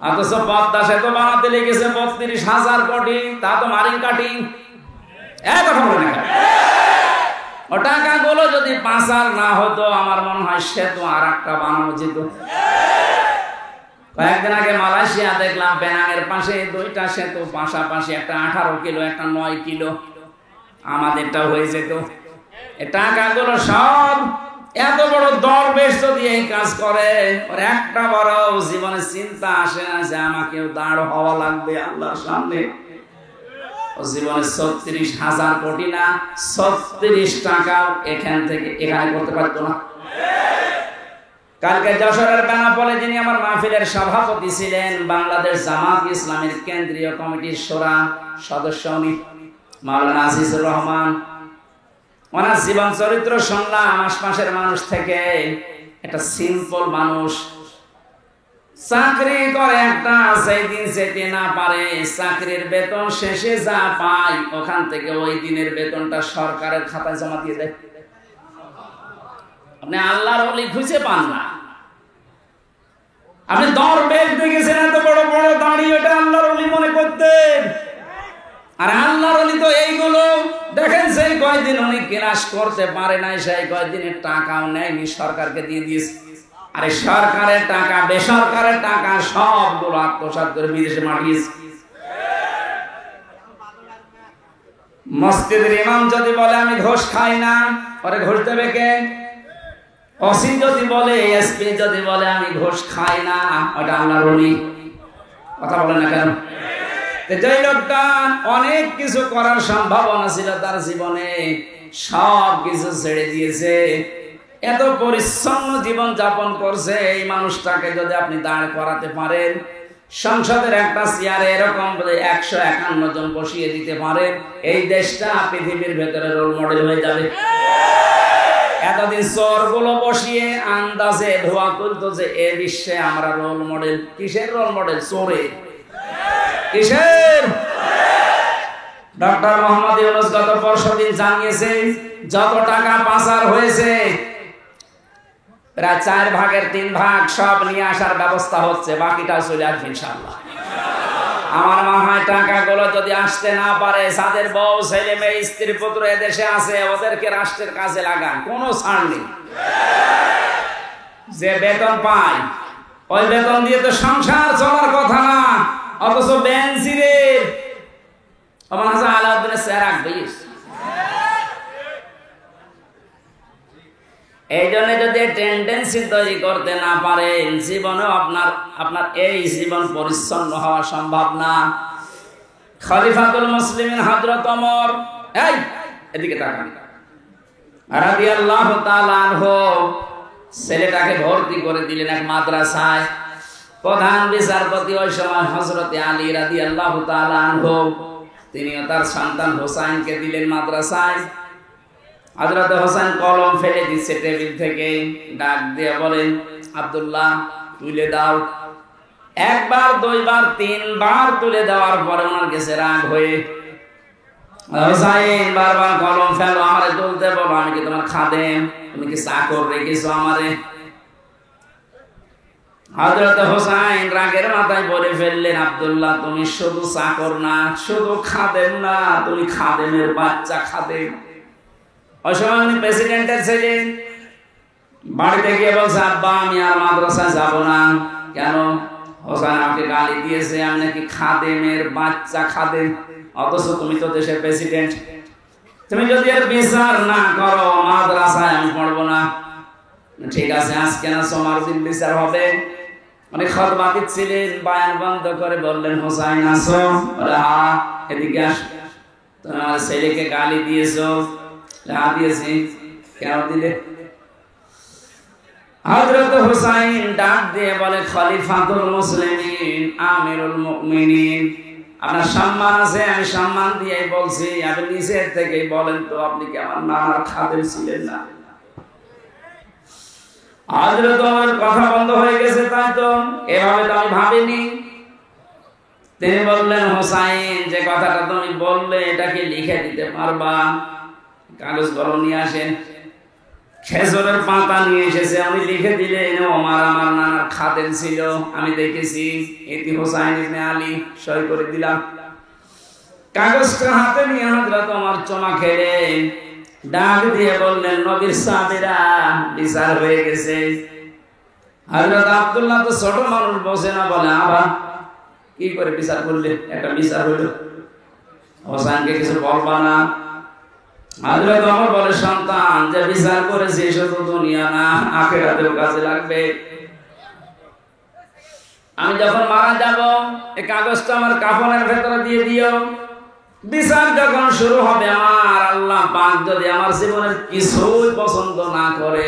অথচ পদ্মা সেতু বানাতে লেগেছে 32,000 কোটি, তা তো মারিং কাটিং। কথা বলে না, ও টাকাগুলো যদি পাচার না হতো আমার মনে হয় সেতু আর একটা বানানো যেত। কয়েকদিন আগে মালয়েশিয়া দেখলাম পেনাংয়ের পাশে 2টা সেতু পাশাপাশি, একটা 18 কিলো, একটা 9 কিলো। আমাদেরটাও হয়ে যেত। এই টাকাগুলো সব এত বড় দরবেশ যদি এই কাজ করে, ওর একটা বড় জীবনে চিন্তা আসে না যে আমাকেও দাঁড় হওয়া লাগবে আল্লাহর সামনে। ও জীবনে 36,000 কোটি না, 36 টাকাও এখান থেকে এখানে করতে পারতো না। কালকে যশোরের বেনাপোলে যিনি আমার মাহফিলের সভাপতি ছিলেন, বাংলাদেশ জামাত ইসলামের কেন্দ্রীয় কমিটির শোরা সদস্য উনি মাওলানা আজিজুর রহমান। ওনার জীবন চরিত্র শুনলাম আশপাশের মানুষ থেকে। একটা সিম্পল মানুষ, চাকরি করে একটা, সেই দিন যেতে না পারে, চাকরির বেতন শেষে যা পায় ওখান থেকে ওই দিনের বেতনটা সরকারের খাতায় জমা দিয়ে দেয়। আপনি আল্লাহর ওলি খুঁজে পান না। আপনি দরবেশ দেখেছেন এত বড় বড় দাঁড়িয়ে, ওটা আল্লাহর ওলি মনে করতেন। আর আল্লাহর ওলি তো এইগুলো দেখেন, সেই কয়দিন উনি ক্লাস করতে পারে নাই, সেই কয়দিনের টাকাও নেয়নি, সরকারকে দিয়ে দিয়েছে। আরে সরকারের টাকা বেসরকারের টাকা সবগুলো আত্মসাৎ করে বিদেশে মাটিয়েছে। মসজিদের ইমাম যদি বলে আমি ঘোষ খাই না, পরে ঘোষ দেবে কে? ওসি যদি বলে, এসপি যদি বলে আমি ঘোষ খাই না, ওটা আল্লাহর ওলি। কথা বলে না কেন? যেই লোকটা অনেক কিছু করার সম্ভাবনা ছিল তার জীবনে, সব কিছু ছেড়ে দিয়েছে, এত পরিচ্ছন্ন জীবন যাপন করছে, এই মানুষটাকে যদি আপনি দাঁড় করাতে পারেন, সংসদের একটা চেয়ারে এরকম 151 জন বসিয়ে দিতে পারেন, এই দেশটা পৃথিবীর ভেতরে রোল মডেল হয়ে যাবে। এতদিন চোরগুলো বসিয়ে আন্দাজে ধোয়া তুলতো যে এ বিশ্বে আমরা রোল মডেল। কিসের রোল মডেল? চোরের। কিসের? ডক্টর মোহাম্মদ ইউনূস গত পরশুদিন জানিয়েছে যত টাকা পাচার হয়েছে প্রায় 4 ভাগের 3 ভাগ সব নিয়ে আসার ব্যবস্থা হচ্ছে, বাকিটা চলে আসবে ইনশাআল্লাহ। আমার মনে হয় টাকাগুলো যদি আসতে না পারে, যাদের বউ ছেলে মেয়ে স্ত্রী পুত্র এদেশে আছে ওদেরকে রাষ্ট্রের কাজে লাগান, কোনো ছাড় নেই। যে বেতন পায় ওই বেতন দিয়ে তো সংসার চলার কথা না, অথচ বেনজিরের আমার হাসান আলাউদ্দিনের চেহারা বেশ। এই জন্য যদি টেন্ডেন্সি তৈরি করতে না পারেন, জীবনেও আপনার এই জীবন পরিচ্ছন্ন হওয়া সম্ভব না। খলিফাতুল মুসলিমিন হযরত ওমর, এই এদিকে তাকান, রাদিয়াল্লাহু তাআলা আনহু ছেলেটাকে ভর্তি করে দিলেন এক মাদ্রাসায়। প্রধান বিচারপতি ওই সময় হযরত আলী রাদিয়াল্লাহু তাআলা আনহু, তিনিও তার সন্তান হোসাইনকে দিলেন মাদ্রাসায়। হযরত হোসেন কলম ফেলে দিচ্ছে টেবিল থেকে, ডাক দিয়ে বলেন আব্দুল্লাহ তুলে দাও। একবার, দুইবার, 3 বার তুলে দেওয়ার পরে ওনার কাছে রাগ হয়ে, হোসাইন বারবার কলম ফেলো, আমারে তুলতে বলো, আমি কি তোমার খাদেম? তুমি কি চাকর রেখেছো আমারে? হযরত হোসাইন রাগের মাথায় বলে ফেললেন, আব্দুল্লাহ তুমি শুধু চাকর না, শুধু খাদেম না, তুমি খাদেমের বাচ্চা খাদেম। ওই সময় উনি প্রেসিডেন্টের ছিলেন। বাড়িতে গিয়ে বলছে, আব্বা আমি আর মাদ্রাসায় যাব না। কেন? হোসেন আমাকে গালি দিয়েছে আমি নাকি খাদেমের বাচ্চা খাদেম, অথচ তুমি তো দেশের প্রেসিডেন্ট। তুমি যদি এর বিচার না করো মাদ্রাসায় আমি পড়বো না। ঠিক আছে, আজকে না সোমবার দিন বিচার হবে। অনেক খুতবা দিচ্ছিলেন, বয়ান বন্ধ করে বললেন, হোসাইন আসো। বলে হ্যাঁ, এদিকে আস। তোমার ছেলেকে গালি দিয়েছো? দিয়েছি। কেন দিলে? হযরত হোসাইন ডাক দিয়ে বলে, খলিফাতুল মুসলিমিন আমিরুল মুমিনিন, আপনার সম্মান আছে, আমি সম্মান দিয়ে বলছি, আপনি নিজের থেকেই বলেন তো আপনি কি আমার নানার খাদেম ছিলেন না? হযরত ওমর কথা বন্ধ হয়ে গেছে, তাই তো, এভাবে তো আমি ভাবিনি। তিনি বললেন, হোসাইন যে কথাটা তুমি বললে এটা কি লিখে দিতে পারবা? কাগজ কলম নিয়ে আসেন। খেজুরের পাতা নিয়ে এসেছে, আমি লিখে দিলেন ওমর আমার নানার খাদেম ছিল, আমি দেখেছি, ইতি হোসাইন ইবনে আলী, সই করে দিলাম। কাগজটা হাতে নিয়ে হযরত ওমর চমা খেলেন, ডাক দিয়ে বললেন, নবীর সাহাবীরা বিচার হয়ে গেছে। হযরত আব্দুল্লাহ তো ছোট মানুষ, বসে না, বলে আবা কি করে বিচার করলে? একটা বিচার হলো, হোসাইনকে কিছু বলবা না? হযরত ওমর বলে, সন্তান যে বিচার করেছে শুধু দুনিয়া না আখিরাতেও কাজে লাগবে। আমি যখন মারা যাব এই কাগজটা আমার কাফনের ভেতরে দিয়ে দিও। বিচার যখন শুরু হবে, আমার আল্লাহ পাক যদি আমার জীবনের কিছুই পছন্দ না করে,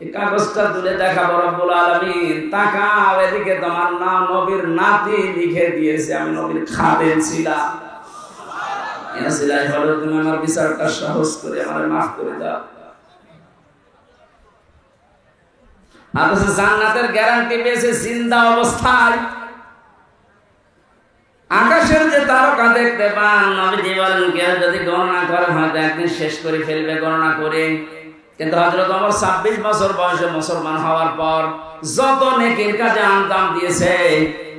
এই কাগজটা তুলে দেখাবো রব্বুল আলামিন, তাকাও এদিকে, তোমার নাম নবীর নাতি লিখে দিয়েছে, আমি নবীর খাদেম ছিলাম। তুমি আমার বিচারটা সহজ করে আমার মাফ করে দাও। জান্নাতের গ্যারান্টি পেয়েছে জিন্দা অবস্থায়। আকাশের যে তারকা দেখতে পান, নবীজি বলেন কেউ যদি গণনা করে হয়তো একদিন শেষ করে ফেলবে গণনা করে। কিন্তু হযরত ওমর 26 বছর বয়সে মুসলমান হওয়ার পর যত নেকির কাজে আঞ্জাম দিয়েছে,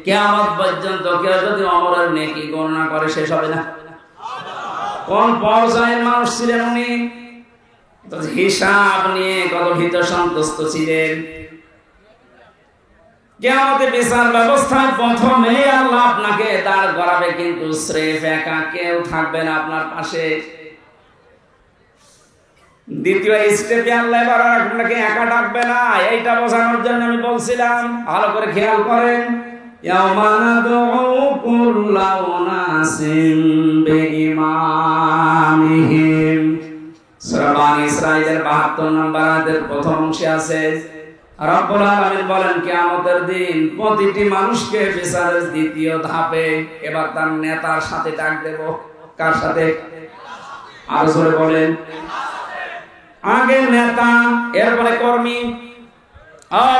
কিয়ামত পর্যন্ত কেউ যদি ওমরের নেকি গণনা করে শেষ হবে না। কোন পর্যায়ের মানুষ ছিলেন উনি? হিসাব নিয়ে কত ভীত সন্তুষ্ট ছিলেন। কিয়ামতে বিচার ব্যবস্থায় প্রথমে আল্লাহ আপনাকে দাঁড় করাবে, কিন্তু স্রেফ একা কেউ থাকবে না আপনার পাশে। দ্বিতীয় স্টেপে আল্লাহ এবার আপনাকে একা ডাকবে না। এইটা বোঝানোর জন্য আমি বলছিলাম, ভালো করে খেয়াল করেন। ইয়াওমা নাদউ কুল্লা উনাসিন বিইমামিহিম, সূরা বানী ইসরাঈলের ৭২ নম্বর আয়াতের প্রথম অংশে আছে, রব্বুল আলামিন বলেন কিয়ামতের দিন প্রতিটি মানুষকে বিচারের দ্বিতীয় ধাপে এবার তার নেতার সাথে ডাক দেব। কার সাথে? আরো জোরে বলেন। আগে নেতা, এরপরে কর্মী।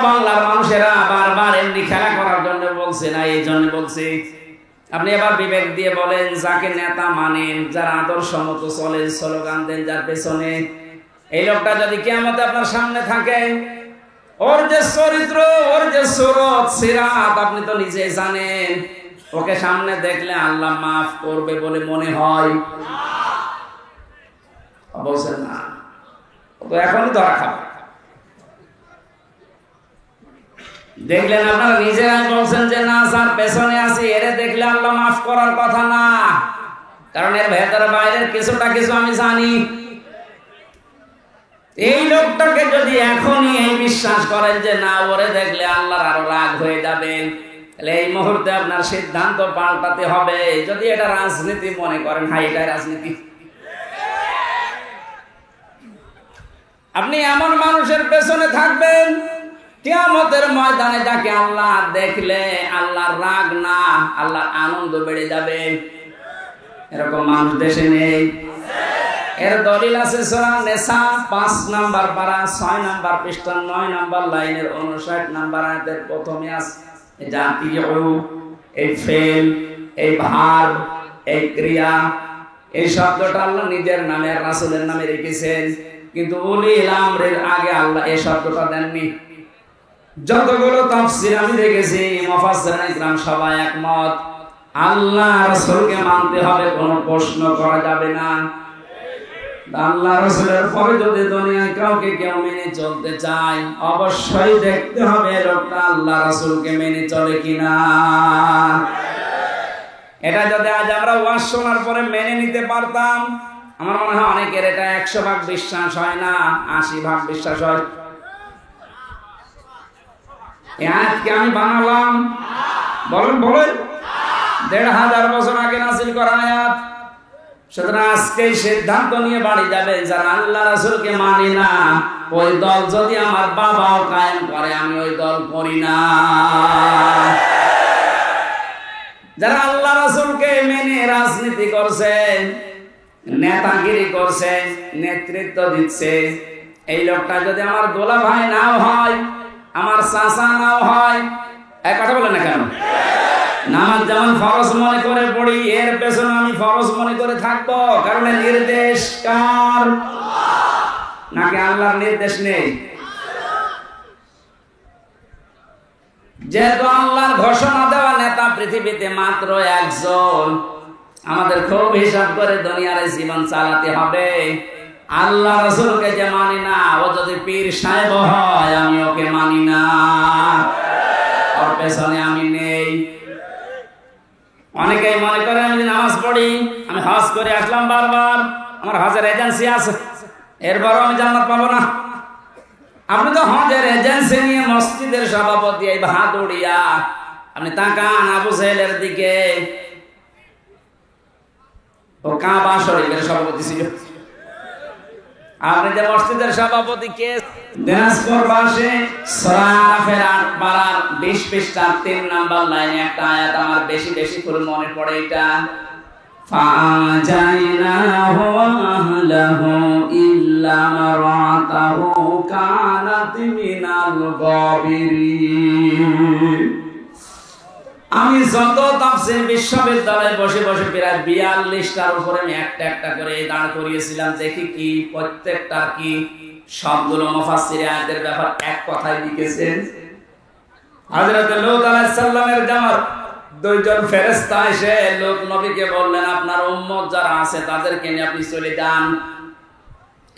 বাংলার মানুষেরা বারবার এমনি খেলা করার জন্য বলছে না, এই জন্য বলছি। আপনি এবার বিবেক দিয়ে বলেন, যাকে নেতা মানেন, যার আদর্শ মতো চলেন, স্লোগান দেন যার পেছনে, এই লোকটা যদি কিয়ামতে আপনার সামনে থাকে, ওর যে চরিত্র, ওর যে সুরত সিরাত আপনি তো নিজে জানেন। ওকে সামনে দেখলে আল্লাহ মাফ করবে বলে মনে হয়? বলছেন না, তো এখনই ধরা খাবে। দেখলেন আপনারা নিজেরাই বলছেন যে না, যার পেছনে আছি এরে দেখলে আল্লাহ মাফ করার কথা না, কারণ এর ভেতরে বাইরের কিছুটা কিছু আমি জানি। এই লোকটাকে যদি এখনই এই বিশ্বাস করেন যে না, ওরে দেখলে আল্লাহর আরো রাগ হয়ে যাবে, তাহলে এই মুহূর্তে আপনার সিদ্ধান্ত পাল্টাতে হবে। যদি এটা রাজনীতি মনে করেন, হ্যাঁ এটা রাজনীতি। আপনি এমন মানুষের পেছনে থাকবেন কিয়ামতের ময়দানে যাকে আল্লাহ দেখলে আল্লাহর রাগ না, আল্লাহর আনন্দ বেড়ে যাবে। এরকম মানুষ দেশে নেই। এর দলিল আছে সূরা নিসা ৫ নাম্বার পারা ৬ নাম্বার পৃষ্ঠা ৯ নাম্বার লাইনের ৫৯ নাম্বার আয়াতের প্রথমে আছে, জাতীয় এই ফেল, এই ভার্ব, এই ক্রিয়া, এই শব্দটা আল্লাহ নিজের নামে আর রাসূলের নামে রেখেছেন, কিন্তু উলিল আমরের আগে আল্লাহ এই শব্দটা দেননি। যতগুলো তাফসীর আমি দেখেছি, মুফাসসিরিন ইকরাম সবাই একমত, আল্লাহ রাসূলকে মানতে হবে, কোনো প্রশ্ন করা যাবে না। আল্লাহ রাসূলের পরে যদি দুনিয়ায় কাউকে কেউ মেনে চলতে চায়, অবশ্যই দেখতে হবে লোকটা আল্লাহ রাসূলকে মেনে চলে কিনা। এটা যদি আজ আমরা ওয়াজ শোনার পরে মেনে নিতে পারতাম, আমার মনে হয় অনেকের এটা ১০০ ভাগ বিশ্বাস হয় না, ৮০ ভাগ বিশ্বাস হয়। আজকে আমি বানালাম, বলেন বলেন, ১৫০০ বছর আগে নাযিল করা আয়াত। সুতরাং আজকে সিদ্ধান্ত নিয়ে বাড়ি যাবে, যারা আল্লাহ রাসূলকে মানে না, ওই দল যদি আমার বাবাও কায়েম করে আমি ওই দল করি না। যারা আল্লাহ রাসূলকে মেনে রাজনীতি করছে, নেতাগিরি করছে, নেতৃত্ব দিচ্ছে, এই লোকটা যদি আমার দোলা ভাই নাও হয়, আমার চাচা নাও হয়, এক কথা বলেন না কেন? নামাজ যেমন ফরজ মনে করে পড়ি, এর পেছনে আমি ফরজ মনে করে থাকবো, কারণ নির্দেশ কার? নাকি আল্লাহর নির্দেশ নেই? যেহেতু আল্লাহর ঘোষণা দেওয়া নেতা পৃথিবীতে মাত্র একজন, আমাদের খুব হিসাব করে দুনিয়ার জীবন চালাতে হবে। আল্লাহ রাসূলকে যে মানি না, ও যদি পীর সাহেব হয় আমি ওকে মানি না, ওর পেছনে আমি নেই। অনেকেই মনে করে আমি নামাজ পড়ি, আমি হজ করে আসলাম বারবার, আমার হজের এজেন্সি আছে, এরপরও আমি জান্নাত পাবো না। আপনি তো হজের এজেন্সি নিয়ে মসজিদের সভাপতি, এই বাহাদুরিয়া। আপনি তাকান আবু জাহেলের দিকে, ও কাবা শরীফের সভাপতি ছিল। আপনি যে মসজিদের সভাপতি কে? দিনাজপুর বাসে সরাফের ৮ পারার ২০ পৃষ্ঠার ৩ নাম্বার লাইনে একটা আয়াত আমার বেশি বেশি করে মনে পড়ে। এটা ফাজাইনাহু আহলাহু ইল্লা মারাতাহু কানাত মিনাল গাবিরিন। আমি যত তাফসীর বিশ্ববিদ্যালয়ে বসে বসে প্রায় ৪২টার উপরে আমি একটা একটা করে দাঁড় করিয়েছিলাম, দেখি কি প্রত্যেকটা কি সবগুলো মুফাসসির আয়াতের ব্যাপার এক কথায় লিখেছেন। হযরত লূত আলাইহিস সালামের জামার ২ জন ফেরেশতা এসে লূত নবীকে বললেন, আপনার উম্মত যারা আছে তাদেরকে নিয়ে আপনি চলে যান,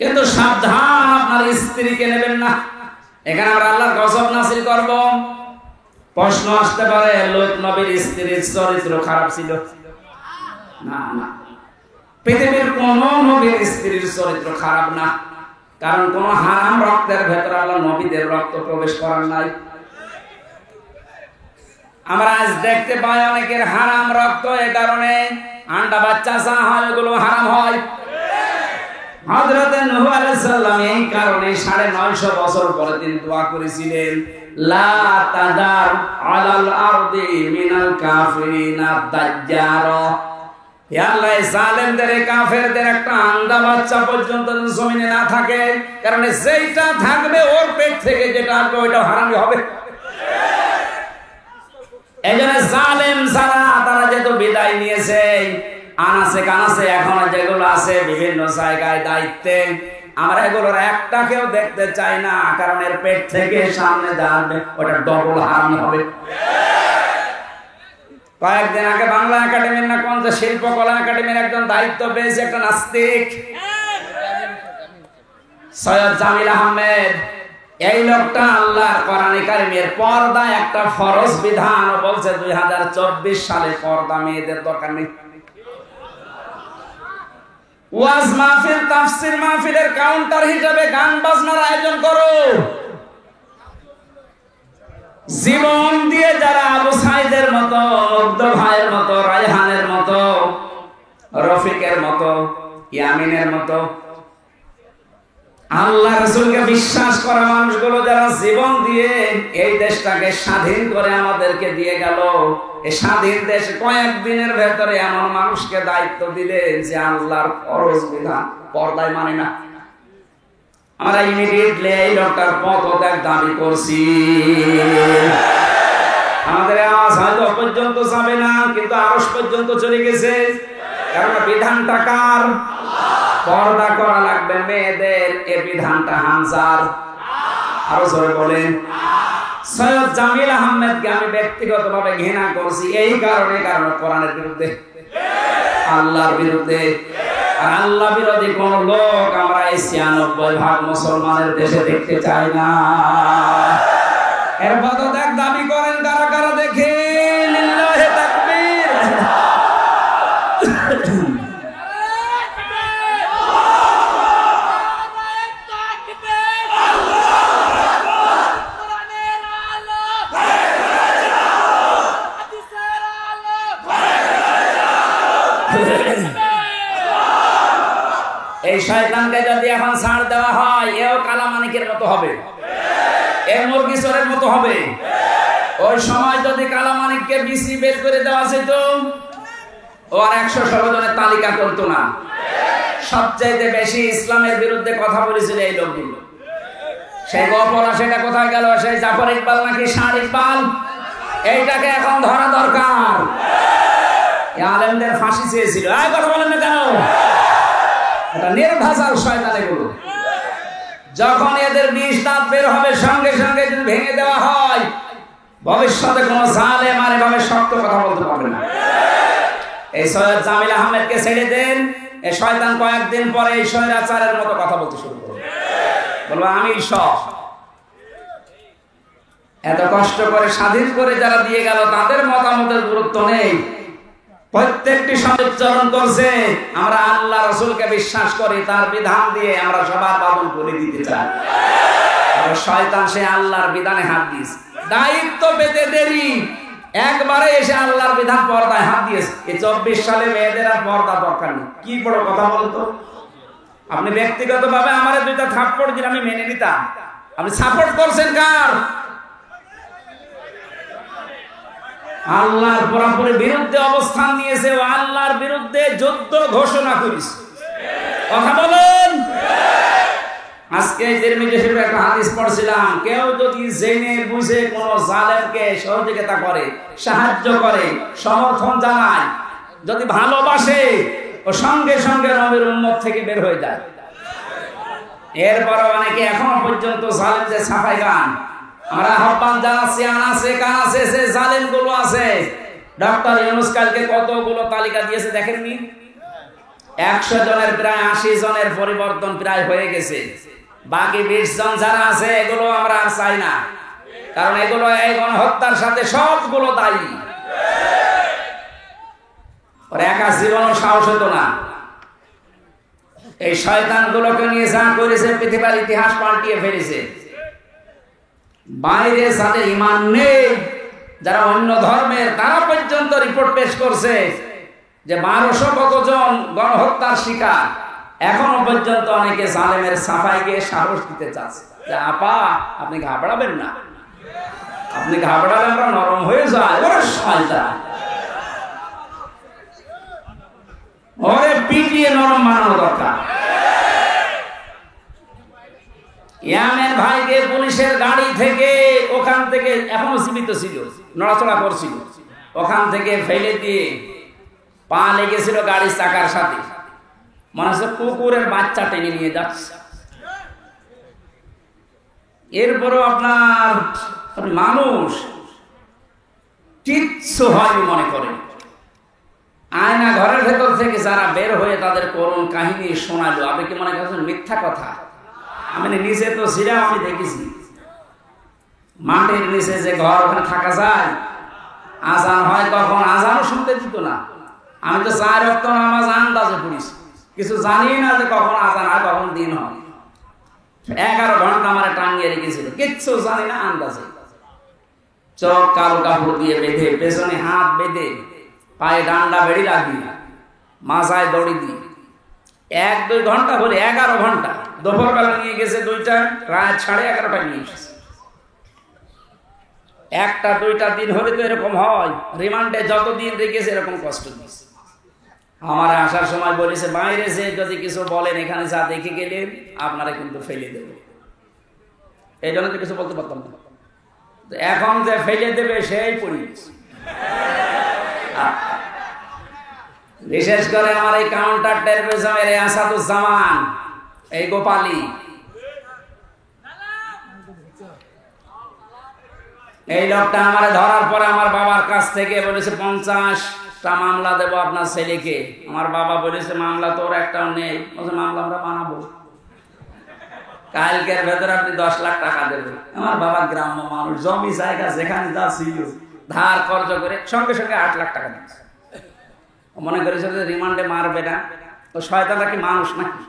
কিন্তু সাবধান আপনার স্ত্রীকে নেবেন না, এখানে আমরা আল্লাহর গজব নাযিল করব। প্রশ্ন আসতে পারে লোক নবীর স্ত্রীর চরিত্র খারাপ ছিল? না না, পৃথিবীর কোন নবীর স্ত্রীর চরিত্র খারাপ না, কারণ কোন হারাম রক্তের ভেতরে আল্লাহ নবীদের রক্ত প্রবেশ করার নাই। আমরা আজ দেখতে পাই অনেকের হারাম রক্ত, এ কারণে আন্ডা বাচ্চা চা হয়, ওগুলো হারাম হয়। হযরত নূহ আলাইহিস সালাম এই কারণে 950 বছর পরে তিনি দোয়া করেছিলেন, লা তাদার আলাল আরদি মিনাল কাফিরিনা দাজ্জার। হে আল্লাহ, জালেমদের কাফেরদের একটা আন্ডা বাচ্চা পর্যন্ত জমিনে না থাকে, কারণ যেটা থাকবে ওর পেট থেকে যেটা আসবে ওইটা হারামি হবে। এইজন্য জালেম যারা, তারা যেহেতু বিদায় নিয়েছে, আনাসে কানাসে এখন যেগুলো আছে বিভিন্ন জায়গায় দায়িত্বে, আমরা এগুলোর একটাকেও দেখতে চাই না, কারণ এর পেট থেকে সামনে যাবে ওটা ডবল হারামি হবে। কয়েকদিন আগে বাংলা একাডেমির না কোন শিল্পকলা একাডেমির একজন দায়িত্ব পেয়েছে একটা নাস্তিক, সৈয়দ জামিল আহমেদ। এই লোকটা আল্লাহর কোরআন কারীমের পর্দা একটা ফরজ বিধান বলছে 2024 সালে পর্দা মেয়েদের দরকার নেই। ওয়াজ মাহফিল, তাফসীর মাহফিলের কাউন্টার হিসেবে গান বাজনার আয়োজন করো। জীবন দিয়ে যারা আবু সাইদের মতো, মুগ্ধ ভাইয়ের মতো, রায়হানের মতো, রফিকের মতো, ইয়ামিনের মতো আল্লাহ রাসূলকে বিশ্বাস করা মানুষগুলো যারা জীবন দিয়ে এই দেশটাকে স্বাধীন করে আমাদেরকে দিয়ে গেল, এই স্বাধীন দেশ কয়েকদিনের ভেতরে এমন মানুষকে দায়িত্ব দিলে যে আল্লাহর ফরজ বিধান পর্দায় মানে না, আমরা ইমিডিয়েটলি এই লোকটার পদত্যাগ দাবি করছি। আমাদের আওয়াজ হয়তো পর্যন্ত যাবে না, কিন্তু আরশ পর্যন্ত চলে গেছে, কারণ বিধানটা কার? পর্দা করা লাগবে মেয়েদের, এই বিধানটা হামজার। আরো জোরে বলেন। সৈয়দ জামিল আহমেদকে আমি ব্যক্তিগতভাবে ঘৃণা করছি এই কারণে, কারণ কোরআনের বিরুদ্ধে, আল্লাহর বিরুদ্ধে। আর আল্লাহ বিরোধী কোন লোক আমরা এই 96% মুসলমানের দেশে দেখতে চাই না। এর পদত্যাগ দাবি করেন কারা কারা দেখে? লিল্লাহি তাকবীর। এই শয়তানকে যদি এখন ছাড় দেওয়া হয়, এও কালামানিকের মতো হবে, এ মুরগি চোরের মতো হবে। ওই সময় যদি কালামানিককে বিসি বের করে দেওয়া যেত, ও আর 116 জনের তালিকা করতো না। সবচেয়ে বেশি ইসলামের বিরুদ্ধে কথা বলেছিল এই লোকগুলো। সেই গপরা সেটা কোথায় গেল? সেই জাফর ইকবাল নাকি শাহ ইকবাল? এইটাকে এখন ধরা দরকার। আলেমদের ফাঁসি চেয়েছিল, এই কথা বলেন না কেন? এটা নির্ভেজাল শয়তান এগুলো। যখন এদের 20 দাঁত বের হবে, সঙ্গে সঙ্গে যদি ভেঙে দেওয়া হয়, ভবিষ্যতে কোন জালেম আর এভাবে শক্ত কথা বলতে পারবে না। এই সৈয়দ জামিল আহমেদকে ছেড়ে দেন, এই শয়তান কয়েকদিন পরে এই স্বৈরাচারের মতো কথা বলতে শুরু করবে, বলবো আমি সব। এত কষ্ট করে স্বাধীন করে যারা দিয়ে গেল, তাদের মতামতের গুরুত্ব নেই। প্রত্যেকটি সমাচরণ করছে, আমরা আল্লাহ রাসূলকে বিশ্বাস করি, তার বিধান দিয়ে আমরা সবার বাবুল করে দিতে চাই। আর শয়তান সে আল্লাহর বিধানে হাত দিয়েছে, দায়িত্ব পেতে দেরি, একবারে এসে আল্লাহর বিধান পর্দায় হাত দিয়েছে। এই 24 সালে মেয়েদের আর পর্দা দরকার নেই। কি বড় কথা বলতো? আপনি ব্যক্তিগতভাবে আমারে 2টা থাপ্পড় দিলে আমি মেনে নিতাম, আপনি সাপোর্ট করছেন কার? আল্লাহর পুরোপুরি বিরুদ্ধে অবস্থান নিয়েছে, ও আল্লাহর বিরুদ্ধে যুদ্ধ ঘোষণা করেছে। কথা বলেন। আজকে তিরমিজি শরীফের একটা হাদিস পড়ছিলাম, কেউ যদি জেনে বুঝে কোন জালেমকে সহযোগিতা করে, সাহায্য করে, সমর্থন জানায়, যদি ভালোবাসে, ও সঙ্গে সঙ্গে নবীর উম্মত থেকে বের হয়ে যায়। এরপর অনেকে এখনো পর্যন্ত জালেমদের ছাপাই গান। আমরা আহ্বান জানাচ্ছি, আনাসে কানাসে যে জালেম গুলো আছে, ডক্টর ইউনূস কালকে কতগুলো তালিকা দিয়েছে দেখেননি? 100 জনের প্রায় 80 জনের পরিবর্তন প্রায় হয়ে গেছে। বাকি 20 জন যারা আছে, এগুলো আমরা আর চাই না। কারণ এগুলো এই গণহত্যার সাথে সবগুলো দায়ী। ওর একা জীবনও সাহস হতো না। এই শয়তানগুলোকে নিয়ে যা করেছে পৃথিবীর ইতিহাস পাল্টিয়ে ফেলেছে। বাইরে যাদের ঈমান নেই, যারা অন্য ধর্মের, তারা পর্যন্ত রিপোর্ট পেশ করছে যে 1200 কতজন গণহত্যার শিকার। এখনো পর্যন্ত অনেকে জালেমের সাফাই গিয়ে সাহস দিতে চাচ্ছে যে আপা আপনি ঘাবড়াবেন না, আপনি ঘাবড়ালে আমরা নরম হয়ে যায়। ওরে শয়তান, ওরে পিটিয়ে নরম বানানো দরকার। ইয়ামেন ভাইকে পুলিশের গাড়ি থেকে, ওখান থেকে এখনো জীবিত ছিল, নড়াচড়া করছিল, ওখান থেকে ফেলে দিয়ে পা লেগেছিল গাড়ির চাকার সাথে, মনে হচ্ছে কুকুরের বাচ্চা টেনে নিয়ে যাচ্ছে। এরপরও আপনার মানুষ কিচ্ছু হয়নি মনে করেন। আয়না ঘরের ভেতর থেকে যারা বের হয়ে তাদের করুণ কাহিনী শোনালো, আপনি কি মনে করছেন মিথ্যা কথা? আমি নিচে তো ছিলাম, আমি দেখেছি মাটির নিচে যে ঘর, ওখানে থাকা যায়। আজান হয় তখন আজানও শুনতে দিত না। আমি তো 4 ওয়াক্ত নামাজ আন্দাজে পড়িছি, কিছু জানি না যে কখন আজান হয় কখন দিন হয়। 11 ঘন্টা আমার টাঙ্গিয়ে রেখেছিল, কিচ্ছু জানি না, আন্দাজে। চোখ কালো কাপড় দিয়ে বেঁধে, পেছনে হাত বেঁধে, পায়ে ডান্ডা বেড়ি লাগিয়ে, মাথায় দড়ি দিয়ে 1-2 ঘন্টা হলে 11 ঘন্টা। দুপুরবেলা নিয়ে গেছে 2টা, রাত 11:30 নিয়ে এসেছে। 1টা-2টা দিন হলে তো এরকম হয়। রিমান্ডে যতদিন রেখেছে এরকম কষ্ট দিয়েছে। আমার আসার সময় বলেছে বাইরে যে যদি কিছু বলেন, এখানে যা দেখে গেলেন আপনারা কিন্তু ফেলে দেবে। এই জন্য তো কিছু বলতে পারতাম না। এখন যে ফেলে দেবে সেই পরিবেশ। বিশেষ করে আমার এই কাউন্টার টেরোরিজমের আসাদুজ্জামান, এই গোপালী, এই লোকটা আমার ধরার পরে আমার বাবার কাছ থেকে বলেছে 50টা মামলা দেবো আপনার ছেলেকে। আমার বাবা বলেছে মামলা তোর একটাও নেই। বলছে মামলা আমরা বানাবো, কালকের ভেতরে আপনি 10 লাখ টাকা দেবেন। আমার বাবা গ্রাম্য মানুষ, জমি জায়গা যেখানে যা ছিল ধার কর্জ করে সঙ্গে সঙ্গে 8 লাখ টাকা দিচ্ছে। মনে করেছিল যে রিমান্ডে মারবে না, তো শয়তানরা কি মানুষ নাকি?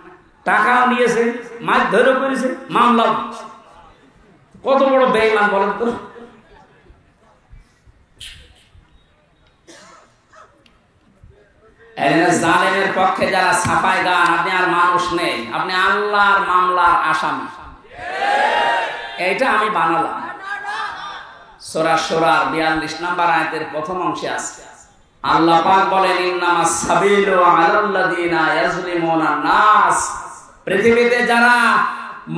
টাকাও নিয়েছে, মাছ ধরেও করেছে, মামলাও। কত বড় বেঈমান বলেন তো। জালেমের পক্ষে যারা ছাপায় গান, আপনি আর মানুষ নেই, আপনি আল্লাহর মামলার আসামি। এইটা আমি বানালাম। সূরা শুরার 42 নম্বর আয়াতের প্রথম অংশে আছে আল্লাহ পাক বলেন ইন্নামাস সাবিলু আলাল্লাযিনা ইয়াজলিমুনান নাস। পৃথিবীতে যারা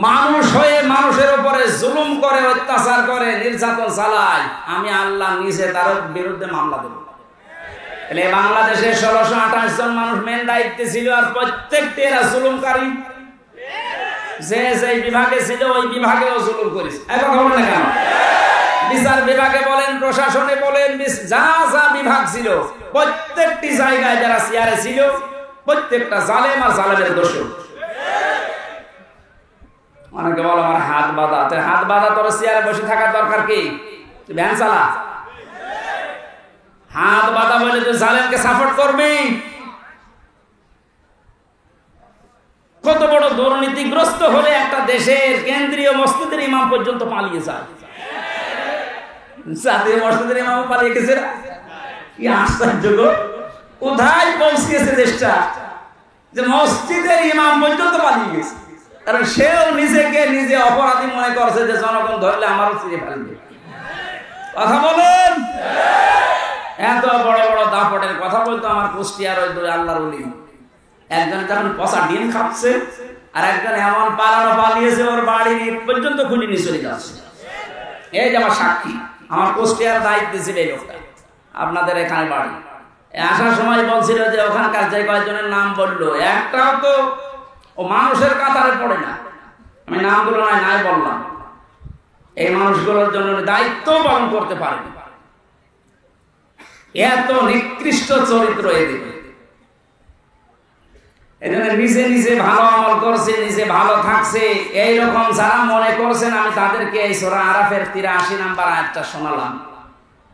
মানুষ হয়ে মানুষের উপরে জুলুম করে, অত্যাচার করে, নির্যাতন চালায়, আমি আল্লাহ নিজে তার বিরুদ্ধে মামলা দেব। তাহলে বাংলাদেশে 1628 জন মানুষ মেন দায়িত্বে ছিল, আর প্রত্যেকটি এরা জুলুমকারী। যে যে বিভাগে ছিল ওই বিভাগেও জুলুম করেছে। এখন বলেন না কেন? বিচার বিভাগে বলেন, প্রশাসনে বলেন, যা যা বিভাগ ছিল প্রত্যেকটি জায়গায় যারা চেয়ারে ছিল প্রত্যেকটা জালেম আর জালেমের দোষর। অনেকে বলো আমার হাত বাঁধা। হাত বাঁধা তোর চেয়ারে বসে থাকার দরকার কি? ভ্যান চালা। হাত বাঁধা বলে তুই জালেমকে সাপোর্ট করবি? কত বড় দুর্নীতিগ্রস্ত হলে একটা দেশের কেন্দ্রীয় মসজিদের ইমাম পর্যন্ত পালিয়ে যায়। জাতীয় মসজিদের ইমাম পালিয়ে গেছে। কি আশ্চর্য! কোথায় পৌঁছেছে দেশটা যে মসজিদের ইমাম পর্যন্ত পালিয়ে গেছে। কারণ সেও নিজেকে নিজে অপরাধী মনে করছে যে জনগণ ধরলে আমারও চিনে ফেলবে। কথা বলেন। এত বড় বড় দাপটের কথা বলতো আমার কুষ্টিয়ার ওই 2 আল্লাহর ওলি। একজন যখন পচা ডিম খাচ্ছে, আর একজন এমন পালানো পালিয়েছে ওর বাড়ি পর্যন্ত খুলে নিয়ে চলে যাচ্ছে। এই যে আমার সাক্ষী, আমার কুষ্টিয়ার দায়িত্বে ছিল এই লোকটা, আপনাদের এখানে বাড়ি। আসার সময় বলছিল যে ওখানকার যে কয়েকজনের নাম বললো, একটাও তো ও মানুষের কাতারে পড়ে না। আমি নামগুলো নাই বললাম। এই মানুষগুলোর জন্য দায়িত্ব পালন করতে পারেনি। এত নিকৃষ্ট চরিত্র এদের। এজন্য নিজে নিজে ভালো আমল করছে, নিজে ভালো থাকছে, এইরকম যারা মনে করছেন, আমি তাদেরকে এই সূরা আরাফের 83 নম্বর আয়াতটা শোনালাম।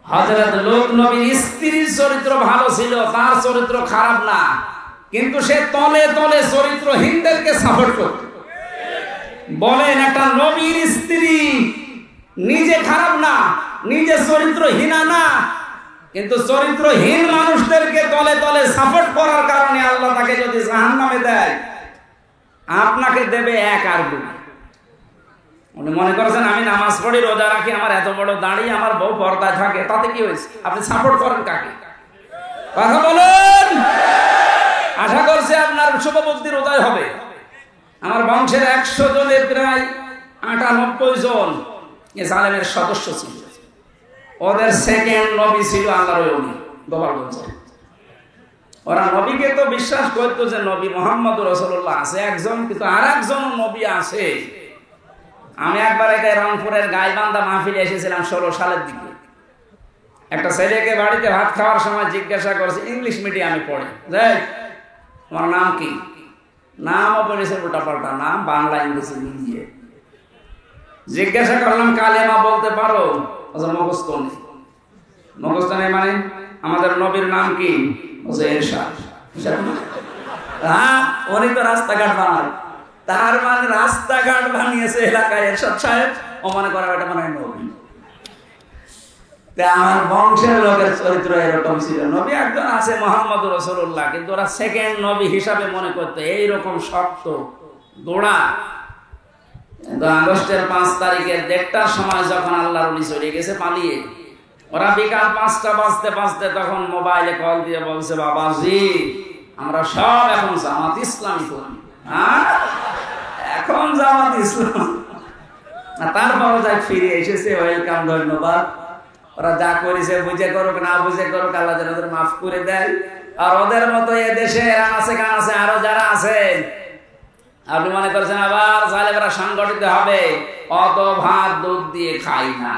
হযরত লূত নবীর স্ত্রীর চরিত্র ভালো ছিল, তার চরিত্র খারাপ না, কিন্তু সে তলে তলে চরিত্রহীনদেরকে সাপোর্ট করত। বলেন, একটা নবীর স্ত্রী নিজে খারাপ না, নিজে চরিত্রহীনা না, কিন্তু চরিত্রহীন মানুষদেরকে তলে তলে সাপোর্ট করার কারণে আল্লাহ তাকে যদি জাহান্নামে দেয়, আপনাকে দেবে 1 আর 2। উনি মনে করছেন আমি নামাজ পড়ি, রোজা রাখি, আমার এত বড় দাঁড়িয়ে, আমার বউ পর্দায় থাকে, তাতে কি হয়েছে? আপনি সাপোর্ট করেন কাকে? কথা বলেন। আশা করছি আপনার শুভবুদ্ধির উদয় হবে। আমার বংশের 100 জনের প্রায় 98 জন এ জালেমের সদস্য ছিল। ওদের সেকেন্ড নবী ছিল আল্লাহর ওলি গোপালগঞ্জ। ওরা নবীকে তো বিশ্বাস করতো যে নবী মুহাম্মদ রাসূলুল্লাহ আছে একজন, কিন্তু আর একজন নবী আছে। আমি একবার একে রংপুরের গাইবান্ধা মাহফিলে এসেছিলাম 16 সালের দিকে। একটা ছেলেকে বাড়িতে ভাত খাওয়ার সময় জিজ্ঞাসা করেছে, ইংলিশ মিডিয়ামে পড়ে, যাই তোমার নাম কি? নামও পড়েছে উল্টাপাল্টা নাম, বাংলা ইংরেজি মিলিয়ে। জিজ্ঞাসা করলাম কালেমা বলতে পারো? মুখস্থ নেই। মুখস্থ নেই মানে আমাদের নবীর নাম কি? এরশাদ। হ্যাঁ, উনি তো রাস্তাঘাট বানায়, তার মানে রাস্তাঘাট বানিয়েছে এলাকায় এরশাদ সাহেব, ও মনে করে ওটা মনে হয় নবী। আমার বংশের লোকের চরিত্র এরকম ছিল। নবী একজন আছে মুহাম্মদ রাসূলুল্লাহ, কিন্তু ওরা সেকেন্ড নবী হিসাবে মনে করতো। এইরকম শক্ত গোড়া। কিন্তু আগস্টের 5 তারিখের 1টার সময় যখন আল্লাহর ওলি চলে গেছে পালিয়ে, ওরা বিকাল 5টা বাজতে বাজতে তখন মোবাইলে কল দিয়ে বলছে, বাবাজি আমরা সব এখন জামাত ইসলামী করি। হ্যাঁ, এখন জামাত ইসলাম। তারপরও যাক ফিরে এসেছে, ওয়েলকাম, ধন্যবাদ। ওরা যা করেছে বুঝে করুক না বুঝে করুক, আল্লাহ যেন ওদের মাফ করে দেয়। আর ওদের মতো এ দেশে আছে কান আছে আরো যারা আছে, আপনি মনে করছেন আবার জালেমরা সংগঠিত হবে? অত ভাত দুধ দিয়ে খাই না।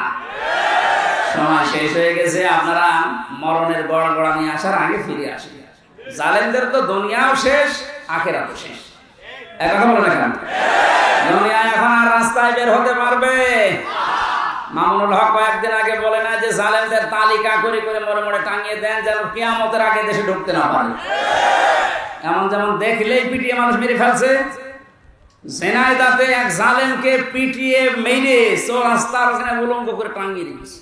সময় শেষ হয়ে গেছে, আপনারা মরণের গড়গড়া নিয়ে আসার আগে ফিরে আসেন। জালেমদের তো দুনিয়াও শেষ, আখিরাতও শেষ। কথা বলে না, দুনিয়া এখন আর রাস্তায় বের হতে পারবে? মামুনুল হক কয়েকদিন আগে বলে না যে জালেমদের তালিকা করে করে মরে মরে টাঙিয়ে দেন, যেন কিয়ামতের আগে দেশে ঢুকতে না পারে। এমন যেমন দেখলেই পিটিয়ে মানুষ মেরে ফেলছে। ঝিনাইদহে এক জালেমকে পিটিয়ে মেরে রাস্তার ওখানে উলঙ্গ করে টাঙিয়ে দিয়েছে।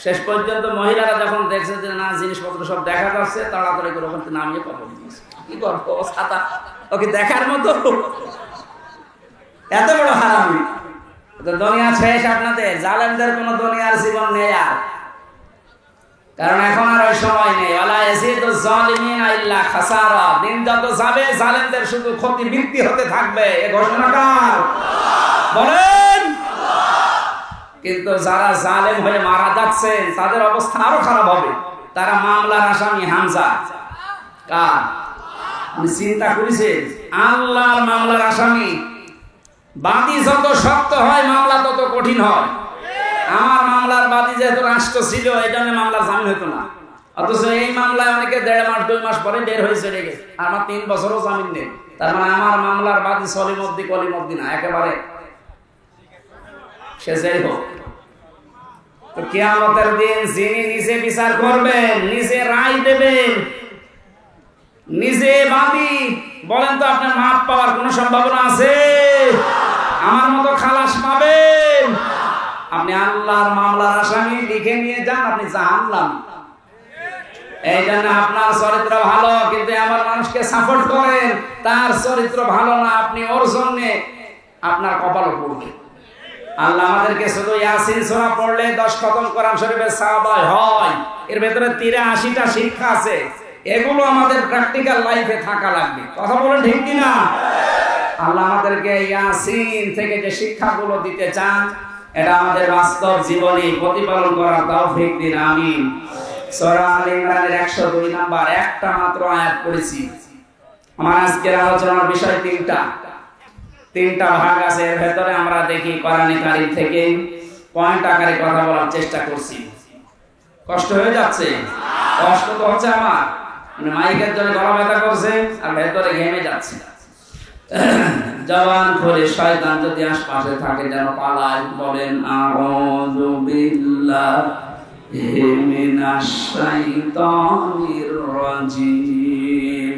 শেষ পর্যন্ত মহিলারা যখন দেখছে যে না জিনিসপত্র সব দেখা যাচ্ছে, তাড়াতাড়ি করে ওখান থেকে নামিয়ে কবর দিয়েছে। কি করবো, ছাতা ওকে দেখার মতো? এত বড় হারামি। দুনিয়া শেষ আপনাদের, জালেমদের কোন দুনিয়ার জীবন নেই আর, কারণ এখন আর ওই সময় নেই। ওয়ালা ইয়াজিদুজ জালিমিনা ইল্লা খাসারা। দিন যত যাবে জালেমদের শুধু ক্ষতি বৃদ্ধি হতে থাকবে। এই ঘোষণা কার? বলেন। কিন্তু যারা জালেম হয়ে মারা যাচ্ছে তাদের অবস্থা আরো খারাপ হবে। তারা মামলার আসামি হামজা। কার? আপনি চিন্তা করেছেন? আল্লাহর মামলার আসামি। বাদী যত শক্ত হয় মামলা তত কঠিন হয়। আমার মামলার বাদী যেহেতু রাষ্ট্র ছিল, এই জন্য মামলার জামিন হতো না। অথচ এই মামলায় অনেকে 1.5 মাস 2 মাস পরে বের হয়ে চলে গেছে। আমার 3 বছরও জামিন নেই। তার মানে আমার মামলার বাদী সলিমদ্দি কলিমদ্দি না, একেবারে সে যাই হোক। তো কিয়ামতের দিন যিনি নিজে বিচার করবেন, নিজে রায় দেবেন, নিজে বাদী, বলেন তো আপনার মাপ পাওয়ার কোন সম্ভাবনা আছে? আমার মতো খালাস পাবেন? আপনি আল্লাহর মামলার আসামি লিখে নিয়ে যান, আপনি জাহান্নাম। এই জন্য আপনার চরিত্র ভালো, কিন্তু আমার মানুষকে সাপোর্ট করেন, তার চরিত্র ভালো না, আপনি ওর জন্য আপনার কপাল পড়বে। আল্লাহ আমাদেরকে শুধু ইয়াসিন সূরা পড়লে 10 খতম কোরআন শরীফের সওয়াব হয়। এর ভেতরে 83টা শিক্ষা আছে। এগুলো আমাদের প্র্যাকটিক্যাল লাইফে থাকা লাগবে। কথা বলেন ঠিক কি না? আল্লাহ আমাদেরকে ইয়াসিন থেকে যে শিক্ষাগুলো দিতে চান, এটা আমাদের বাস্তব জীবনে প্রতিপালন করার তৌফিক দিন, আমিন। সূরা আলে ইমরানের 102 নাম্বার একটা মাত্র আয়াত পড়েছি। আমার আজকের আলোচনার বিষয় তিনটা ভাগ আছে। এর ভেতরে আমরা দেখি কোরআনে কারীম থেকে পয়েন্ট আকারে কথা বলার চেষ্টা করছি। কষ্ট হয়ে যাচ্ছে? কষ্ট তো হচ্ছে আমার। মানে মাইকের জন্য গলা ব্যথা করছে আর ভেতরে ঘেমে যাচ্ছে। জবান খুলে শয়তান যদি আশপাশে থাকে যেন পালায়। বলেন আউযু বিল্লাহি মিনাশ শাইতানির রাজিম।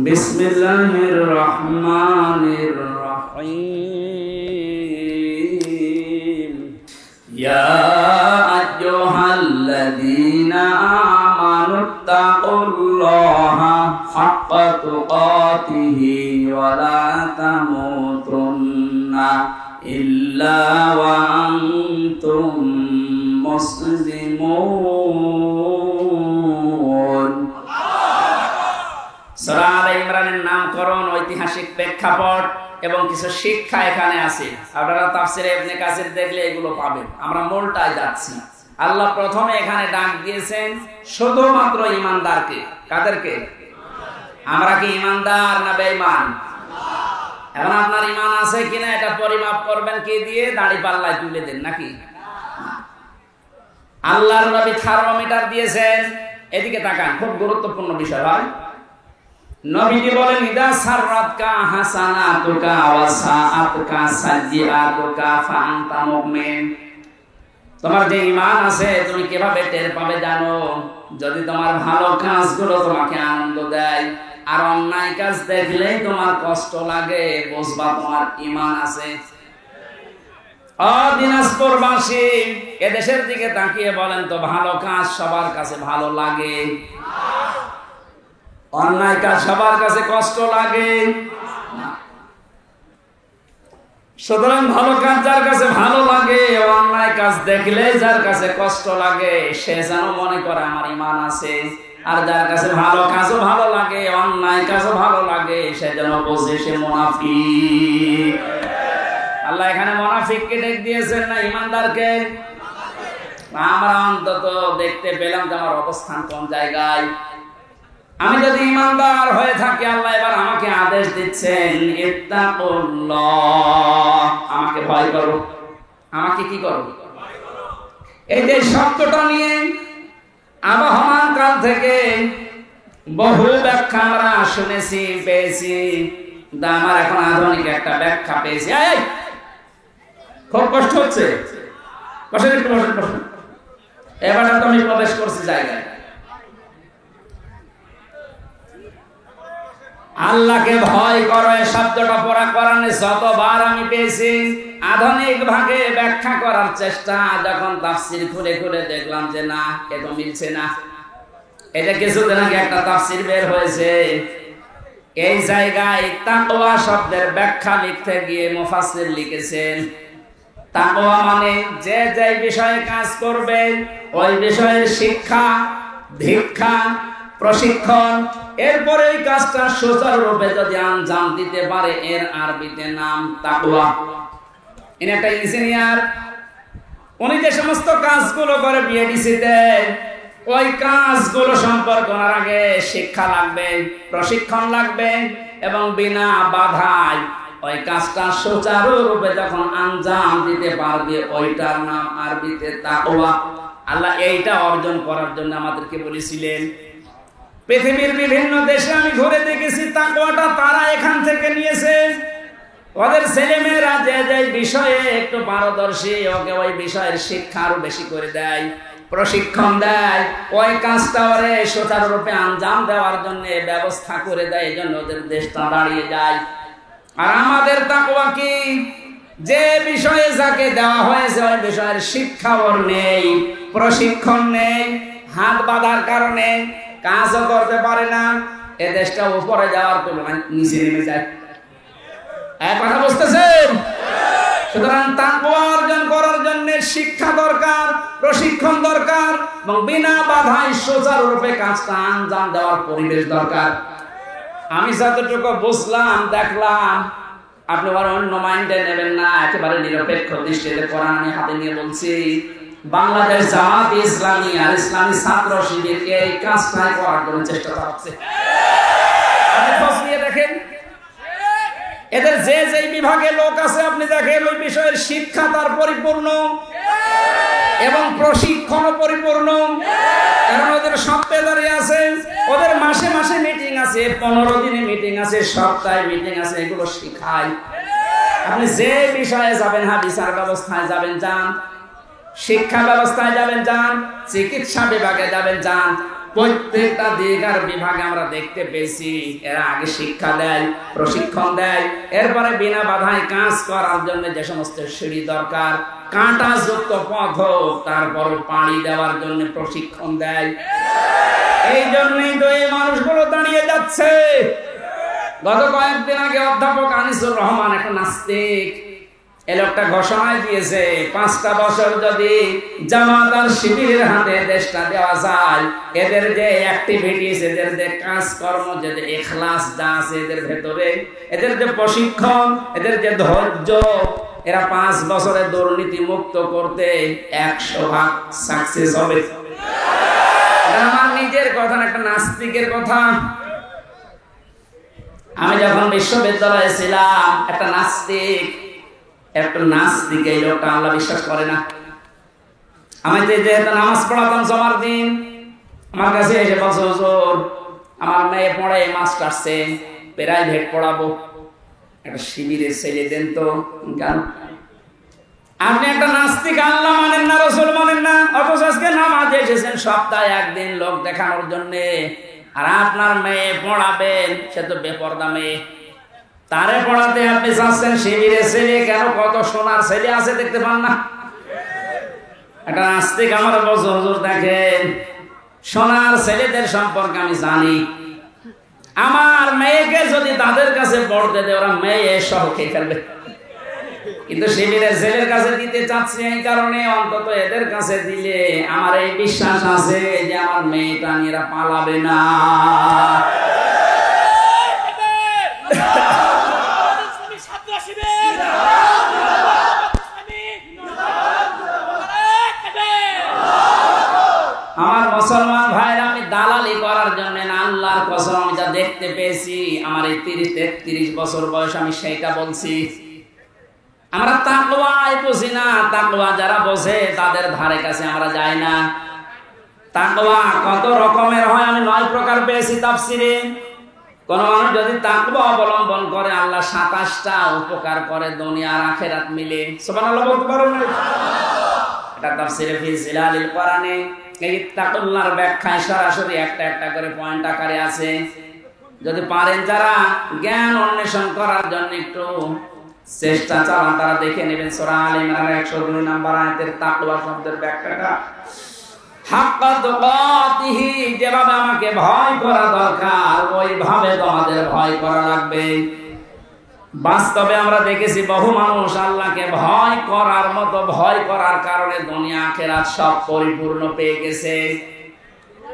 বিসমিল্লাহির রহমানির রহিম। ইয়া আইয়ুহাল্লাযীনা আমানুত্তাকুল্লাহা হাক্কা তুকাতিহি ওয়া লা তামুতুন্না ইল্লা ওয়া আনতুম মুসলিমুন। সূরা আলে ইমরানের নামকরণ, ঐতিহাসিক প্রেক্ষাপট এবং কিছু শিক্ষা এখানে আছে। আপনারা তাফসিরে ইবনে কাসির দেখলে এগুলো পাবেন। আমরা মূলটায় যাচ্ছি। আল্লাহ প্রথমে এখানে ডাক দিয়েছেন শুধুমাত্র ঈমানদারকে। কাদেরকে? আমরা কি ঈমানদার না বেঈমান? এখন আপনার ঈমান আছে কিনা এটা পরিমাপ করবেন কি দিয়ে? দাড়ি পাল্লায় তুলে দেন নাকি? আল্লাহর নবী থার্মোমিটার দিয়েছেন। এদিকে তাকান, খুব গুরুত্বপূর্ণ বিষয় ভাই। নবীজি বলেন ইদা সাররাতকা হাসানাতুকা ওয়া সাআতুকা সাইয়্যাতুকা ফাআনতা মুমিন। তোমার যে ঈমান আছে তুমি কিভাবে টের পাবে জানো? যদি তোমার ভালো কাজগুলো তোমাকে আনন্দ দেয় আর অন্যায় কাজ দেখলেই তোমার কষ্ট লাগে, বুঝবা তোমার ঈমান আছে। দিনাজপুরবাসী এদেশের দিকে তাকিয়ে বলেন তো, ভালো কাজ সবার কাছে ভালো লাগে? অন্যায় কাজ সবার কাছে কষ্ট লাগে? সুতরাং ভালো কাজ যার কাছে ভালো লাগে, অন্যায় কাজ দেখলে যার কাছে কষ্ট লাগে, সে যেন মনে করে আমার ঈমান আছে। আর যার কাছে ভালো কাজও ভালো লাগে, অন্যায় কাজও ভালো লাগে, সে যেন বোঝে সে মুনাফিক। আল্লাহ এখানে মুনাফিককে ডেকে দিয়েছেন না ঈমানদারকে? আমরা অন্তত দেখতে পেলাম যে আমার অবস্থান কোন জায়গায়। আমি যদি ঈমানদার হয়ে থাকি, আল্লাহ এবার আমাকে আদেশ দিচ্ছেন ইত্তাকুল্লাহ, আমাকে ভয় করো। আমাকে কি করো? এই যে শব্দটা নিয়ে আবহমান কাল থেকে বহু ব্যাখ্যা আমরা শুনেছি, পেয়েছি। আমার এখন আধুনিক একটা ব্যাখ্যা পেয়েছি। খুব কষ্ট হচ্ছে, বসেন একটু, বসেন বসেন। এবার তো আমি প্রবেশ করছি জায়গায়। আল্লাহকে ভয় করো এই শব্দটা পড়া কোরআনে যতবার আমি পেয়েছি, আধুনিক ভাগে ব্যাখ্যা করার চেষ্টা, যখন তাফসীর খুলে খুলে দেখলাম যে না, এটা মিলছে না। এটা কিছুদিন আগে একটা তাফসীর বের হয়েছে, এই জায়গায় তাকওয়া শব্দের ব্যাখ্যা লিখতে গিয়ে মুফাসসির লিখেছেন তাকওয়া মানে যে যে বিষয়ে কাজ করবেন ওই বিষয়ের শিক্ষা, দীক্ষা, প্রশিক্ষণ, এরপরে এই কাজটা সুচারুরূপে যদি আঞ্জাম দিতে পারে, এর আরবিতে নাম তাকওয়া। ইনি একটা ইঞ্জিনিয়ার, উনি যে সমস্ত কাজগুলো করে বিএডিসিতে, ওই কাজগুলো সম্পর্কে ওনার আগে শিক্ষা লাগবে, প্রশিক্ষণ লাগবে, এবং বিনা বাধায় ওই কাজটা সুচারুরূপে যখন আঞ্জাম দিতে পারবে, ওইটার নাম আরবিতে তাকওয়া। আল্লাহ এইটা অর্জন করার জন্য আমাদেরকে বলেছিলেন। পৃথিবীর বিভিন্ন দেশে আমি ঘুরে দেখেছি, তাকওয়াটা তারা এখান থেকে নিয়েছে। ওদের ছেলেমেয়েরা যে যে বিষয়ে একটু পারদর্শী, ওকে ওই বিষয়ের শিক্ষা আরো বেশি করে দেয়, প্রশিক্ষণ দেয়, ওই কাজটা ওরে সুচারুরূপে আঞ্জাম দেওয়ার জন্য ব্যবস্থা করে দেয়। এই জন্য ওদের দেশটা দাঁড়িয়ে যায়। আর আমাদের তাকওয়া কি? যে বিষয়ে যাকে দেওয়া হয়েছে ওই বিষয়ের শিক্ষা ওর নেই, প্রশিক্ষণ নেই, হাত বাঁধার কারণে কাজও করতে পারে না, এ দেশটা উপরে যাওয়ার তুলনায় নিচে নেমে যায়। এক কথা বুঝতেছেন? সুতরাং তাকওয়া অর্জন করার জন্য শিক্ষা দরকার, প্রশিক্ষণ দরকার, এবং বিনা বাধায় সুচারুরূপে কাজটা আঞ্জাম দেওয়ার পরিবেশ দরকার। আমি যতটুকু বুঝলাম, দেখলাম, আপনি আবার অন্য মাইন্ডে নেবেন না, একেবারে নিরপেক্ষ দৃষ্টিতে কোরআন আমি হাতে নিয়ে বলছি। বাংলাদেশ জামাত ইসলামী আর ইসলামী ছাত্র শিবির এই কাজটাই করার জন্য চেষ্টা করছে। আপনি খোঁজ নিয়ে দেখেন, এদের যে যে বিভাগে লোক আছে আপনি দেখেন, ওই বিষয়ের শিক্ষা তার পরিপূর্ণ এবং প্রশিক্ষণ পরিপূর্ণ। কারণ ওদের সপ্তাহে দাঁড়িয়ে আছে, ও 15 দিনে মিটিং আছে, সপ্তাহে মিটিং আছে, এগুলো শিখায়। আপনি যে বিষয়ে যাবেন, বিচার ব্যবস্থায় যাবেন যান, শিক্ষা ব্যবস্থায় যাবেন যান, চিকিৎসা বিভাগে যাবেন যান, প্রত্যেকটা দিক আর বিভাগে আমরা দেখতে পেয়েছি এরা আগে শিক্ষা দেয়, প্রশিক্ষণ দেয়, এরপরে বিনা বাধায় কাজ করার জন্য যে সমস্ত সিঁড়ি দরকার, কাঁটা যুক্ত পথ, তারপর পাড়ি দেওয়ার জন্য প্রশিক্ষণ দেয়। এই জন্যই তো এই মানুষগুলো দাঁড়িয়ে যাচ্ছে। গত কয়েকদিন আগে অধ্যাপক আনিসুর রহমান, একটা নাস্তিক, এই লোকটা ঘোষণায় দিয়েছে 5টা বছর যদি জামাত আর শিবিরের হাতে দেশটা দেওয়া যায়, এদের যে অ্যাক্টিভিটিস, এদের যে কাজকর্ম, যে ইখলাস যা আছে এদের ভেতরে, এদের যে প্রশিক্ষণ, এদের যে ধৈর্য, এরা 5 বছরে দুর্নীতি মুক্ত করতে 100% সাকসেস হবে। আমার নিজের কথা, একটা নাস্তিকের কথা। আমি যখন বিশ্ববিদ্যালয়ে ছিলাম, একটা নাস্তিক এই লোকটা আল্লাহ বিশ্বাস করে না। আমি যেহেতু নামাজ পড়াতাম জমার দিন, আমার কাছে এসে বলছে, হুজুর আমার মেয়ে পড়ে মাস্টার্সে, প্রাইভেট পড়াবো, একটা শিবিরের ছেলে দেন তো। কেন? আপনি একটা নাস্তিক, আল্লাহ মানেন না, রাসূল মানেন না, অথচ আজকে নামাজে এসেছেন সপ্তাহে একদিন লোক দেখানোর জন্য, আর আপনার মেয়ে পড়াবেন, সে তো বেপরদা মেয়ে, তারে পড়াতে আপনি চাচ্ছেন শিবিরের ছেলে। কেন? কত সোনার ছেলে আছে দেখতে পান না? একটা নাস্তিক আমার বলছে, হুজুর দেখেন, সোনার ছেলেদের সম্পর্কে আমি জানি, আমার মেয়েকে যদি তাদের কাছে পড়তে দেয়, ওরা মেয়ে সহ খেয়ে ফেলবে, কিন্তু শিবিরের ছেলের কাছে দিতে চাচ্ছি এই কারণে, অন্তত এদের কাছে দিলে আমার এই বিশ্বাস আছে যে আমার মেয়েটা এরা পালাবে না। আমার মুসলমান ভাইরা, আমি দালালি করার জন্য না, আল্লাহর কসম আমি যা দেখতে পেয়েছি আমার এই 30-33 বছর বয়স, আমি সেইটা বলছি। আমরা তাকওয়াই বুঝি না, তাকওয়া যারা বোঝে তাদের ধারে কাছে আমরা যাই না। তাকওয়া কত রকমের হয় আমি 9 প্রকার পেয়েছি তাফসিরে। কোন মানুষ যদি তাকওয়া অবলম্বন করে, আল্লাহ 27টা উপকার করে দুনিয়া আর আখিরাত মিলে। সুবহানাল্লাহ বলতে পারুন না? এটা তাফসিরে ফি জিলালিল কোরআনে এই তাকওয়ার ব্যাখ্যায় সরাসরি একটা করে পয়েন্ট আকারে আছে। যদি পারেন যারা জ্ঞান অন্বেষণ করার জন্য একটু চেষ্টা চালান, তারা দেখে নেবেন সূরা আলে ইমরানের 102 নম্বর আয়াতের তাকওয়া শব্দের ব্যাখ্যাটা। হাক্কা তুকাতিহি, যেভাবে আমাকে ভয় করা দরকার ওইভাবে তোমাদের ভয় করা লাগবে। বাস্তবে আমরা দেখেছি বহু মানুষ আল্লাহকে ভয় করার মতো ভয় করার কারণে দুনিয়া আখিরাত সব পরিপূর্ণ পেয়ে গেছে।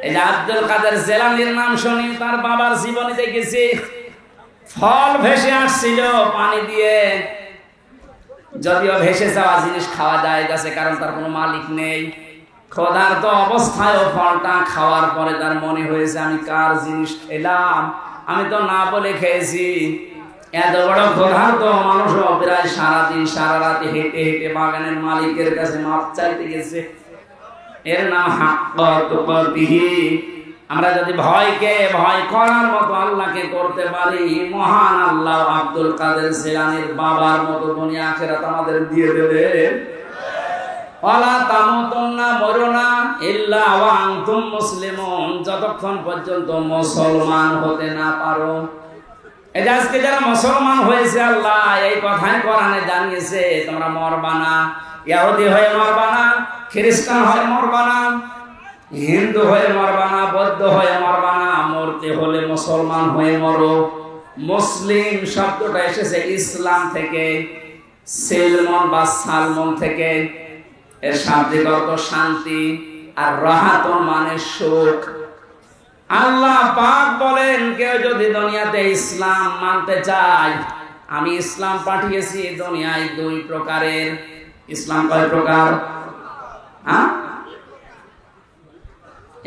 এই যে আব্দুল কাদের জিলানীর নাম শুনি, তার বাবার জীবনী দেখেছি, ফল ভেসে আসছিল পানি দিয়ে, যদিও ভেসে যাওয়া জিনিস খাওয়া যায় গেছে, কারণ তার কোনো মালিক নেই। ক্ষুধার্ত অবস্থায় ফলটা খাওয়ার পরে তার মনে হয়েছে আমি কার জিনিস খেলাম, আমি তো না বলে খেয়েছি। এত বড় ক্ষুধার্ত মানুষও প্রায় সারাদিন সারা রাতে হেঁটে হেঁটে বাগানের মালিকের কাছে মাপ চাইতে গেছে। এর নাম হাক্কা তুকাতিহি। আমরা যদি ভয়কে ভয় করার মতো আল্লাহকে করতে পারি, মহান আল্লাহ আব্দুল কাদের জিলানীর বাবার মতো দুনিয়া আখিরাত আমাদের দিয়ে দেবে। ওয়ালা তামুতুন্না, মরো না, ইল্লা ওয়া আনতুম মুসলিমুন, যতক্ষণ পর্যন্ত মুসলমান হতে না পারো। এই যে আজকে যারা মুসলমান হয়েছে, আল্লাহ এই কথাই কোরআনে জানিয়েছে, তোমরা মরবা না, ইহুদি হয়ে মরবা না, খ্রিস্টান হয়ে মরবা না, হিন্দু হয়ে মরবা না, বৌদ্ধ হয়ে মরবা না, মরতে হলে মুসলমান হয়ে মরো। মুসলিম শব্দটা এসেছে ইসলাম থেকে, সেলমন বা সালমন থেকে। এর শাব্দিক অর্থ শান্তি, আর রাহাতুন মানে সুখ। আল্লাহ পাক বলেন, কেউ যদি দুনিয়াতে ইসলাম মানতে চায়, আমি ইসলাম পাঠিয়েছি দুনিয়ায় 2 প্রকারের। ইসলাম কয় প্রকার?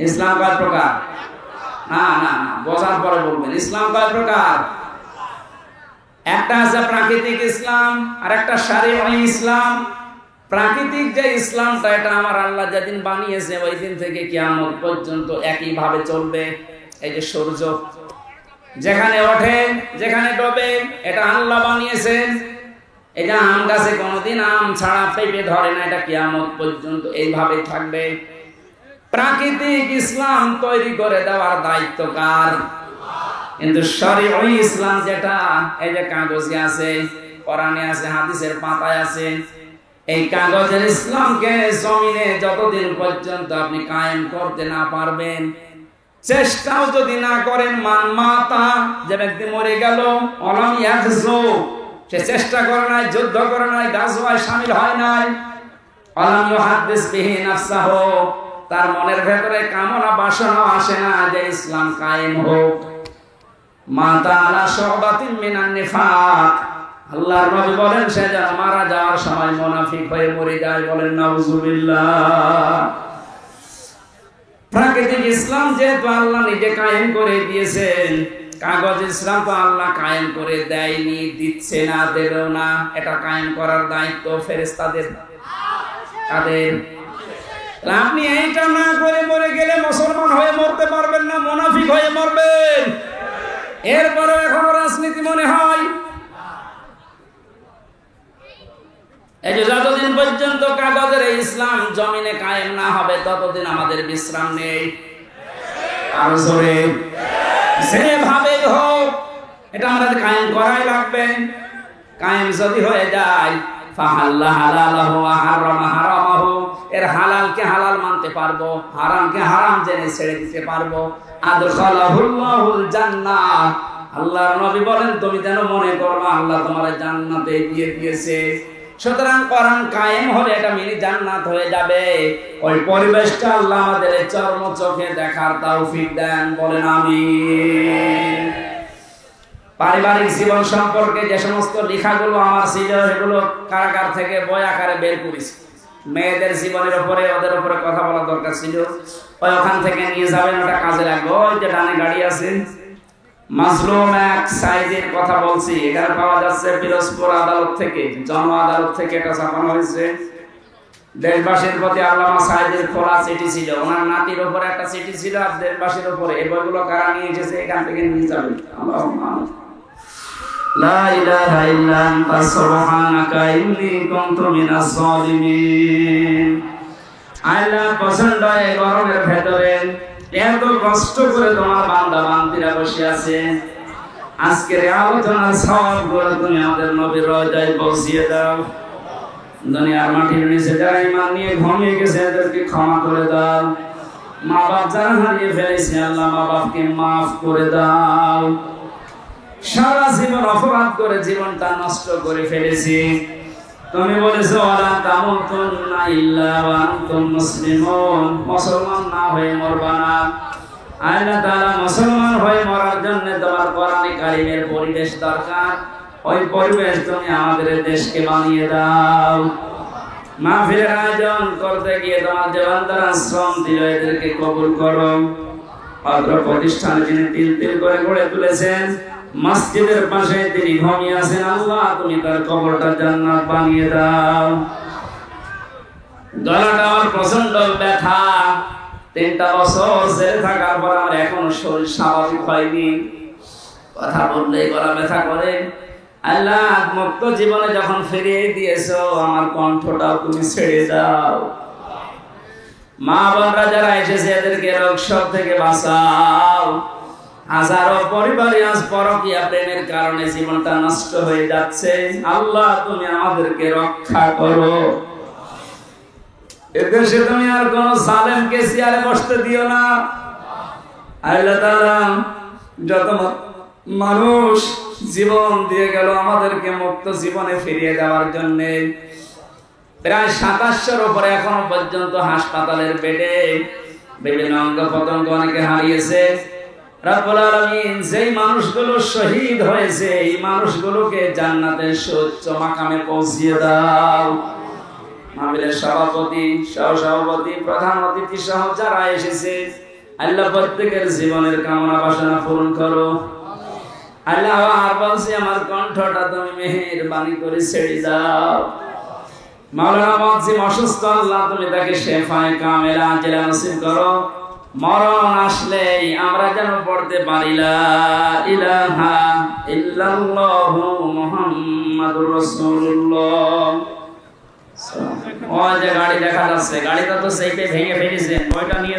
ইসলাম কয় প্রকার? না না না, বোঝার পরে বলবেন। ইসলাম কয় প্রকার? একটা আছে প্রাকৃতিক ইসলাম, আর একটা শারঈ ইসলাম। প্রাকৃতিক যে ইসলামটা, এটা আমার আল্লাহ যেদিন বানিয়েছে ওই দিন থেকে কিয়ামত পর্যন্ত একইভাবে চলবে। এই যে সূর্য, যেখানে ওঠে যেখানে ডোবে এটা আল্লাহ বানিয়েছেন। এই যে আম গাছে কোনোদিন আম ছাড়া পেঁপে ধরে না, এটা কিয়ামত পর্যন্ত এইভাবে থাকবে। প্রাকৃতিক ইসলাম তৈরি করে দেওয়ার দায়িত্ব কার? কিন্তু শরীয়ত ইসলাম যেটা এই যে কাগজে আছে, কোরআনে আছে, হাদিসের পাতায় আছে, এই কাগজের ইসলামকে জমিনে যতদিন পর্যন্ত আপনি কায়েম করতে না পারবেন, চেষ্টাও যদি না করেন, মান মাতা, যে ব্যক্তি মরে গেল, অলাম ইয়াগজু, সে চেষ্টা করে নাই, যুদ্ধ করে নাই, গাজওয়ায় শামিল হয় নাই, অলাম ইউহাদ্দিস বিহি নাফসাহু, তার মনের ভেতরে কামনা বাসনা আসে না যে ইসলাম কায়েম হোক, মাতা আলা শুবাতিন মিনান নিফাক, আল্লাহর নবী বলেন সে যেন মারা যাওয়ার সময় মুনাফিক হয়ে মরে যায়। বলেন নাউজুবিল্লাহ। প্রাকৃতিক ইসলাম যেহেতু আল্লাহ নিজে কায়েম করে দিয়েছেন, কাগজ ইসলাম তো আল্লাহ কায়েম করে দেয়নি, দিচ্ছে না, দেবেও না। এটা কায়েম করার দায়িত্ব ফেরেশতাদের। তাদের আপনি এইটা না করে মরে গেলে মুসলমান হয়ে মরতে পারবেন না, মুনাফিক হয়ে মরবেন। এরপরে এখনো রাজনীতি মনে হয়। এই যে যতদিন পর্যন্ত কাগজের এই ইসলাম জমিনে কায়েম না হবে, ততদিন আমাদের বিশ্রাম নেই। আর জোরে যেভাবে হোক এটা আমাদের কায়েম করাই লাগবে। কায়েম যদি হয়ে যায়, ফাহাল্লা হালালাহু ওয়া হারামা হারামাহু, এর হালালকে হালাল মানতে পারবো, হারামকে হারাম জেনে ছেড়ে দিতে পারবো। আদখালাহুল্লাহুল জান্নাহ, আল্লাহর নবী বলেন তুমি যেন মনে করবা আল্লাহ তোমার জান্নাতে দিয়ে দিয়েছে। সুতরাং কোরআন কায়েম হলে এটা মিনি জান্নাত হয়ে যাবে। ওই পরিবেশটা আল্লাহ আমাদের চর্ম চোখে দেখার তৌফিক দেন। বলেন আমিন। পারিবারিক জীবন সম্পর্কে যে সমস্ত লেখাগুলো আমার ছিল, এগুলো কারাগার থেকে বই আকারে বের করেছি। মেয়েদের জীবনের উপরে, ওদের উপরে কথা বলা দরকার ছিল, ওই ওখান থেকে নিয়ে যাবেন, ওটা কাজে লাগবে। ওই যে ডানে গাড়ি আছে, মাজলুম এক সাইদের কথা বলছি, এখানে পাওয়া যাচ্ছে পিরোজপুর আদালত থেকে, জন আদালত থেকে এটা ছাপানো হয়েছে। দেশবাসীর প্রতি আল্লামা সাইদের খোলা চিঠি ছিল, ওনার নাতির উপরে একটা চিঠি ছিল, আর দেশবাসীর উপরে। এই বইগুলো কারা নিয়ে এসেছে এখান থেকে নিয়ে যাবেন। আল্লাহুম্মা লা ইলাহা ইল্লা আনতা সুবহানাকা ইন্নী কুনতু মিনাজ জালিমিন। আল্লাহ পছন্দ এই গরমের ভেতরে এত কষ্ট করে তোমার বান্দা বান্দিরা বসে আছে, আজকের আলোচনার সবগুলো তুমি আমাদের নবীর রওজায় পৌঁছিয়ে দাও। দুনিয়ার মাটির নিচে যারা ঈমান নিয়ে ঘুমিয়ে গেছে এদেরকে ক্ষমা করে দাও। মা বাপ যারা হারিয়ে ফেলেছে আল্লাহ মা বাপকে মাফ করে দাও। সারা জীবন অপরাধ করে জীবনটা নষ্ট করে ফেলেছি, তুমি বলেছো ওয়ালা তামুতুন্না ইল্লা ওয়া আনতুম মুসলিমুন, মুসলমান না হয়ে মরবা না। আল্লাহ তাআলা মুসলমান হয়ে মরার জন্য তোমার কোরআনে কারীমের পরিবেশ দরকার। ওই পরিবেশ তুমি আমাদের দেশকে বানিয়ে দাও। মাহফিলের আয়োজন করতে গিয়ে তোমার যে বান্দারা শ্রম দিল এদেরকে কবুল করো। অত্র প্রতিষ্ঠানে যিনি তিল তিল করে গড়ে তুলেছেন, মসজিদের পাশে তিনি ঘুমিয়ে আছেন, আল্লাহ তুমি তার কবরটা জান্নাত বানিয়ে দাও। গলাটা আমার প্রচন্ড ব্যথা, 3টা বছর জেলে থাকার পর আমার এখনো শরীর স্বাভাবিক হয়নি, কথা বললে গলা ব্যথা করে। আল্লাহ মুক্ত জীবনে যখন ফিরিয়ে দিয়েছো, আমার কণ্ঠটাও তুমি ছেড়ে দাও। মা বোনরা যারা এসেছে এদেরকে রোগ শোক থেকে বাঁচাও। হাজারো পরিবারে আজ পরকীয়া প্রেমের কারণে জীবনটা নষ্ট হয়ে যাচ্ছে, আল্লাহ তুমি আমাদেরকে রক্ষা করো। এদেশে তুমি আর কোন জালেমকে চেয়ারে বসতে দিও না। আল্লাহ তাআলা যত মানুষ জীবন দিয়ে গেল আমাদেরকে মুক্ত জীবনে ফিরিয়ে দেওয়ার জন্য, প্রায় 2700-র উপরে এখনো পর্যন্ত হাসপাতালের বেডে বিভিন্ন অঙ্গ প্রত্যঙ্গ অনেকে হারিয়েছে। রব্বুল আলামিন যেই মানুষগুলো শহীদ হয়েছে এই মানুষগুলোকে জান্নাতের সুউচ্চ মাকামে পৌঁছিয়ে দাও। মাহফিলের সভাপতি, সহসভাপতি, প্রধান অতিথি সহ যারা এসেছে আল্লাহ প্রত্যেকের জীবনের কামনা বাসনা পূরণ করো। আল্লাহ আর বলছি আমার কণ্ঠটা তুমি মেহেরবানি করে ছেড়ে দাও। মাওলানা মাজিম অসুস্থ, আল্লাহ তুমি তাকে শেফায়ে কামেলা আজেলা নসিব করো। মরণ আসলেই আমরা যেন পড়তে পারি লা ইলাহা ইল্লাল্লাহু মুহাম্মাদুর রাসূলুল্লাহ। ওই যে গাড়ি দেখা যাচ্ছে, গাড়িটা তো সেইকে ভেঙে ফেলেছেন, ওইটা নিয়ে